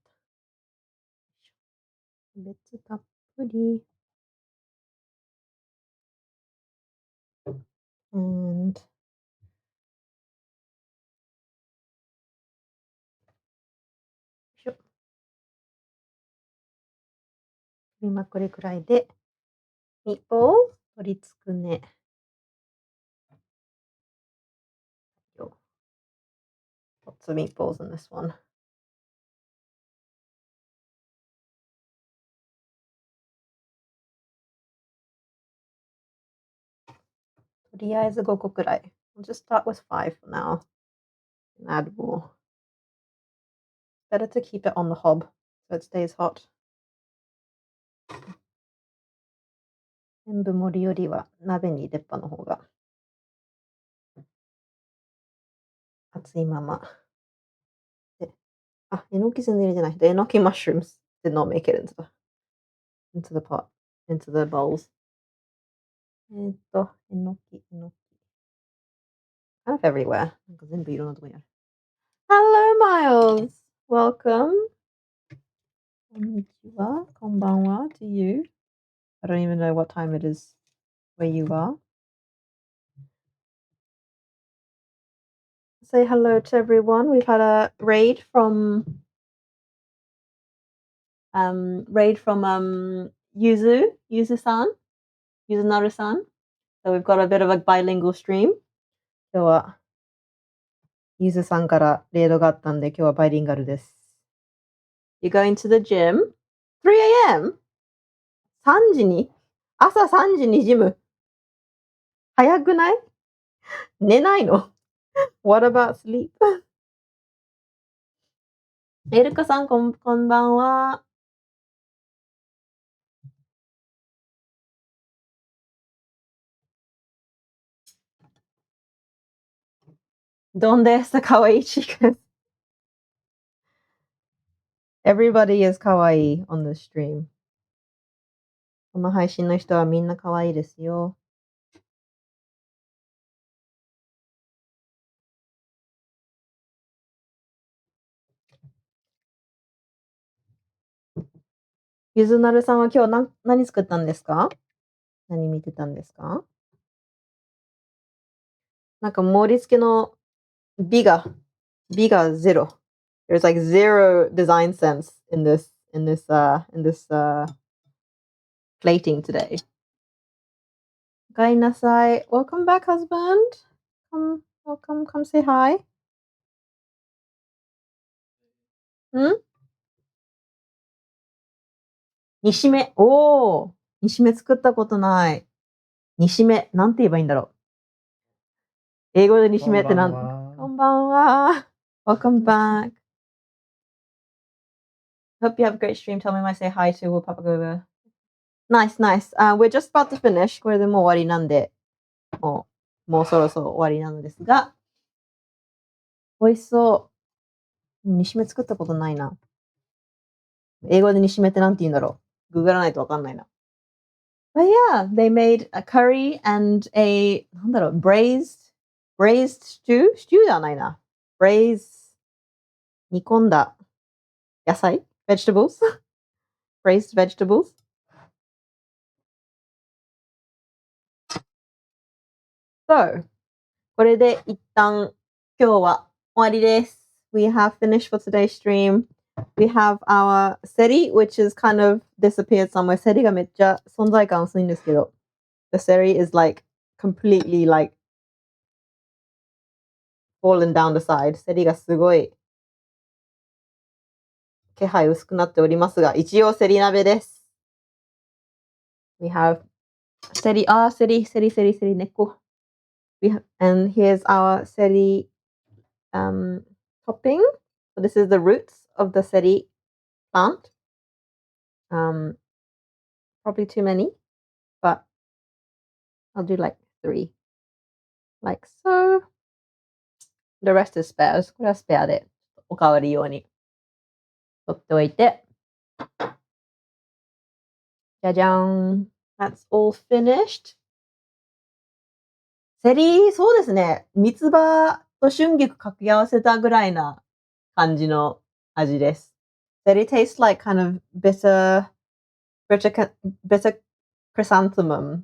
別たっぷり。And 今これくらいで、ミート鶏つくね。Lots of meatballs in this one. とりあえず5個くらい。I'll just start with 5 for now. And add more. Better to keep it on the hob so it stays hot. 全部盛りよりは鍋に出っ歯の方が熱いまま。で、えのき全然入れてない。The えのき mushrooms did not make it into the pot, into the bowls. えのき。kind of everywhere. なんか全部いろんなとこにある。Hello, Miles! Welcome. こんにちは。こんばんは to you. I don't even know what time it is where you are. Say hello to everyone. We've had a raid from Yuzu-san, Yuzunaru-san. So we've got a bit of a bilingual stream. 今日はゆずさんからレードがあったんで、今日はバイリンガルです。You going to the gym? 3 a.m.? 3時に朝3時にジム早くない寝ないの ?What about sleep? エルカさんこんばんは。¿Dónde está kawaii chicas? Everybody is kawaii on the stream. この配信の人はみんな可愛いですよ。ゆずなるさんは今日何作ったんですか？何見てたんですか？なんか盛り付けの美がゼロ。There's like zero design sense in this plating today. おかえりなさい。Welcome back, husband. Welcome, say hi. ん煮しめ。おー。煮しめ作ったことない。煮しめ。なんて言えばいいんだろう。英語で煮しめってこんばんは。Welcome back. Hope you have a great stream. Tell me when I say hi to Papa Goga. Nice, nice. We're just about to finish. これでもう終わりなんで、もうそろそろ終わりなのですが、美味しそう。煮しめ作ったことないな。英語で煮しめってなんて言うんだろう。ググらないとわかんないな。But yeah, they made a curry andなんだろう、braised stew ではないな。煮込んだ野菜 vegetables braised vegetables. So, これで一旦今日は終わりです。We have finished for today's stream. We have our Seri, which is kind of disappeared somewhere. Seri がめっちゃ存在感薄いんですけど。The Seri is like completely like fallen down the side. Seri がすごい気配薄くなっておりますが、一応セリ鍋です。We have Seri, Seri, 根っこ。And here's our Seri topping. So this is the roots of the Seri plant. Probably too many, but I'll do like 3. Like so. The rest is spares. これはスペアでおかわり用に取っておいて。じゃじゃーん。That's all finished. セリ、そうですね。三つ葉と春菊掛け合わせたぐらいな感じの味です。Se리 tastes like kind of bitter chrysanthemum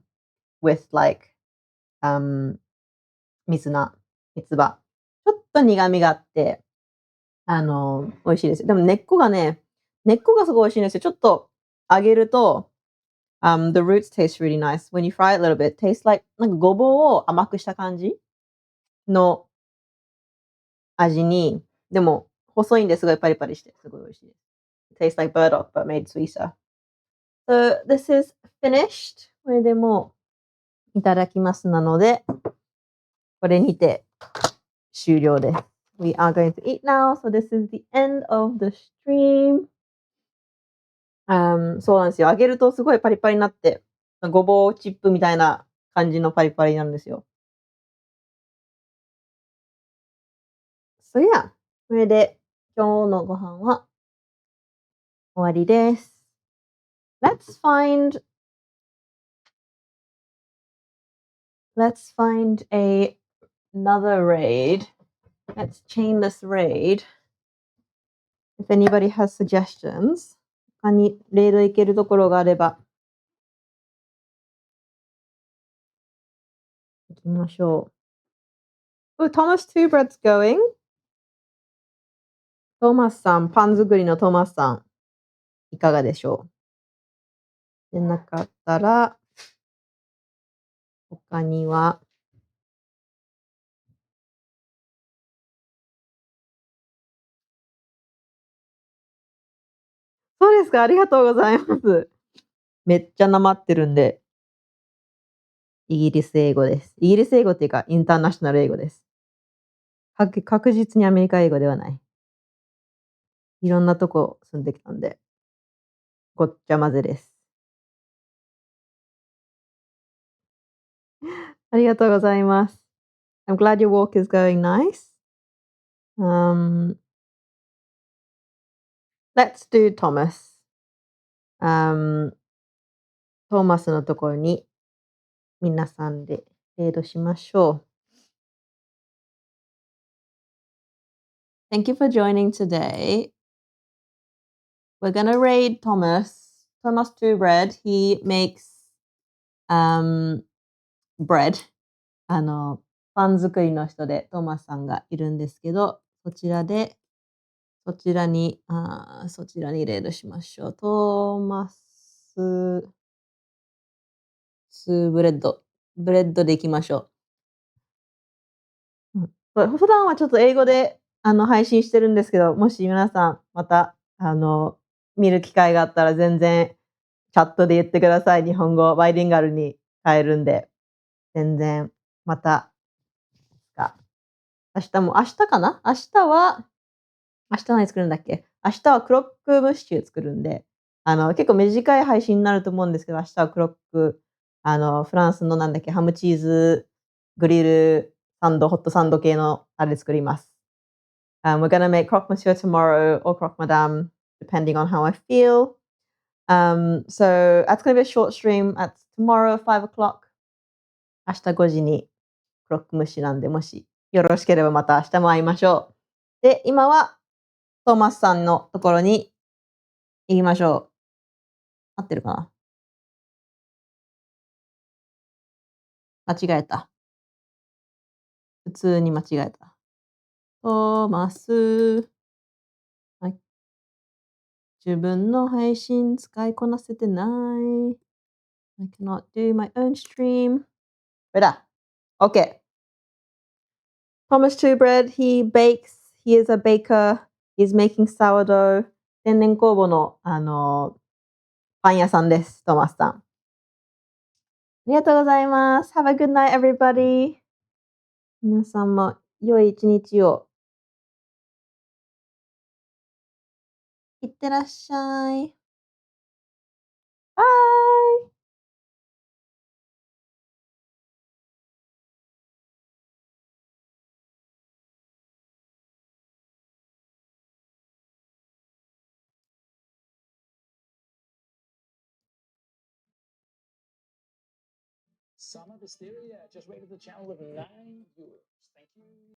with like 水菜、三つ葉。ちょっと苦味があって、美味しいです。でも根っこがすごい美味しいんですよ。ちょっと揚げると、the roots taste really nice. When you fry it a little bit, tastes like なんかごぼうを甘くした感じの味に、でも細いんですごいパリパリしてすごい美味しいです。It tastes like burdock but made sweeter. So this is finished. これでもういただきますなので、これにて終了です。We are going to eat now. So this is the end of the stream. そうなんですよ。揚げるとすごいパリパリになって、ごぼうチップみたいな感じのパリパリなんですよ。So yeah. これで今日のご飯は終わりです。Let's find another raid. Let's chain this raid. If anybody has suggestions. 他にレード行けるところがあれば行きましょう。Oh, Thomas Two Bread's going. トーマスさん、パン作りのトーマスさん、いかがでしょう？でなかったら、他には、そうですか、ありがとうございます。めっちゃなまってるんで、イギリス英語です。イギリス英語っていうか、インターナショナル英語です。確実にアメリカ英語ではない。いろんなとこ住んできたんで、ごっちゃ混ぜです。ありがとうございます。I'm glad your walk is going nice. Let's do Thomas. トーマスのところに皆さんでレードしましょう。Thank you for joining today. We're gonna raid Thomas Thomas to bread. He makes bread. パン作りの人でトーマスさんがいるんですけど、そちらにレードしましょう。トーマスブレッド。ブレッドでいきましょう。普段はちょっと英語で配信してるんですけど、もし皆さんまた見る機会があったら全然チャットで言ってください。日本語バイリンガルに変えるんで、全然また明日かな？明日何作るんだっけ？明日はクロックムッシュ作るんで、結構短い配信になると思うんですけど、明日はクロック、フランスのなんだっけ、ハムチーズグリルサンド、ホットサンド系のあれ作ります。We're gonna make croque monsieur tomorrow or croque madame, depending on how I feel. So that's gonna be a short stream. At tomorrow 5 o'clock. 明日5時にクロックムッシュなんで、もしよろしければまた明日も会いましょう。で、今はトーマスさんのところに行きましょう。合ってるかな？間違えた。普通に間違えた。トーマス。はい。自分の配信使いこなせてない。I cannot do my own stream. これだ。OK。Thomas Two Bread, he bakes. He is a baker. He's making sourdough. 天然酵母の、パン屋さんです。トーマスさん。ありがとうございます。Have a good night, everybody. 皆さんも良い一日を。いってらっしゃい。バイ。Summer Hysteria just rated the channel with 9 viewers. Thank you.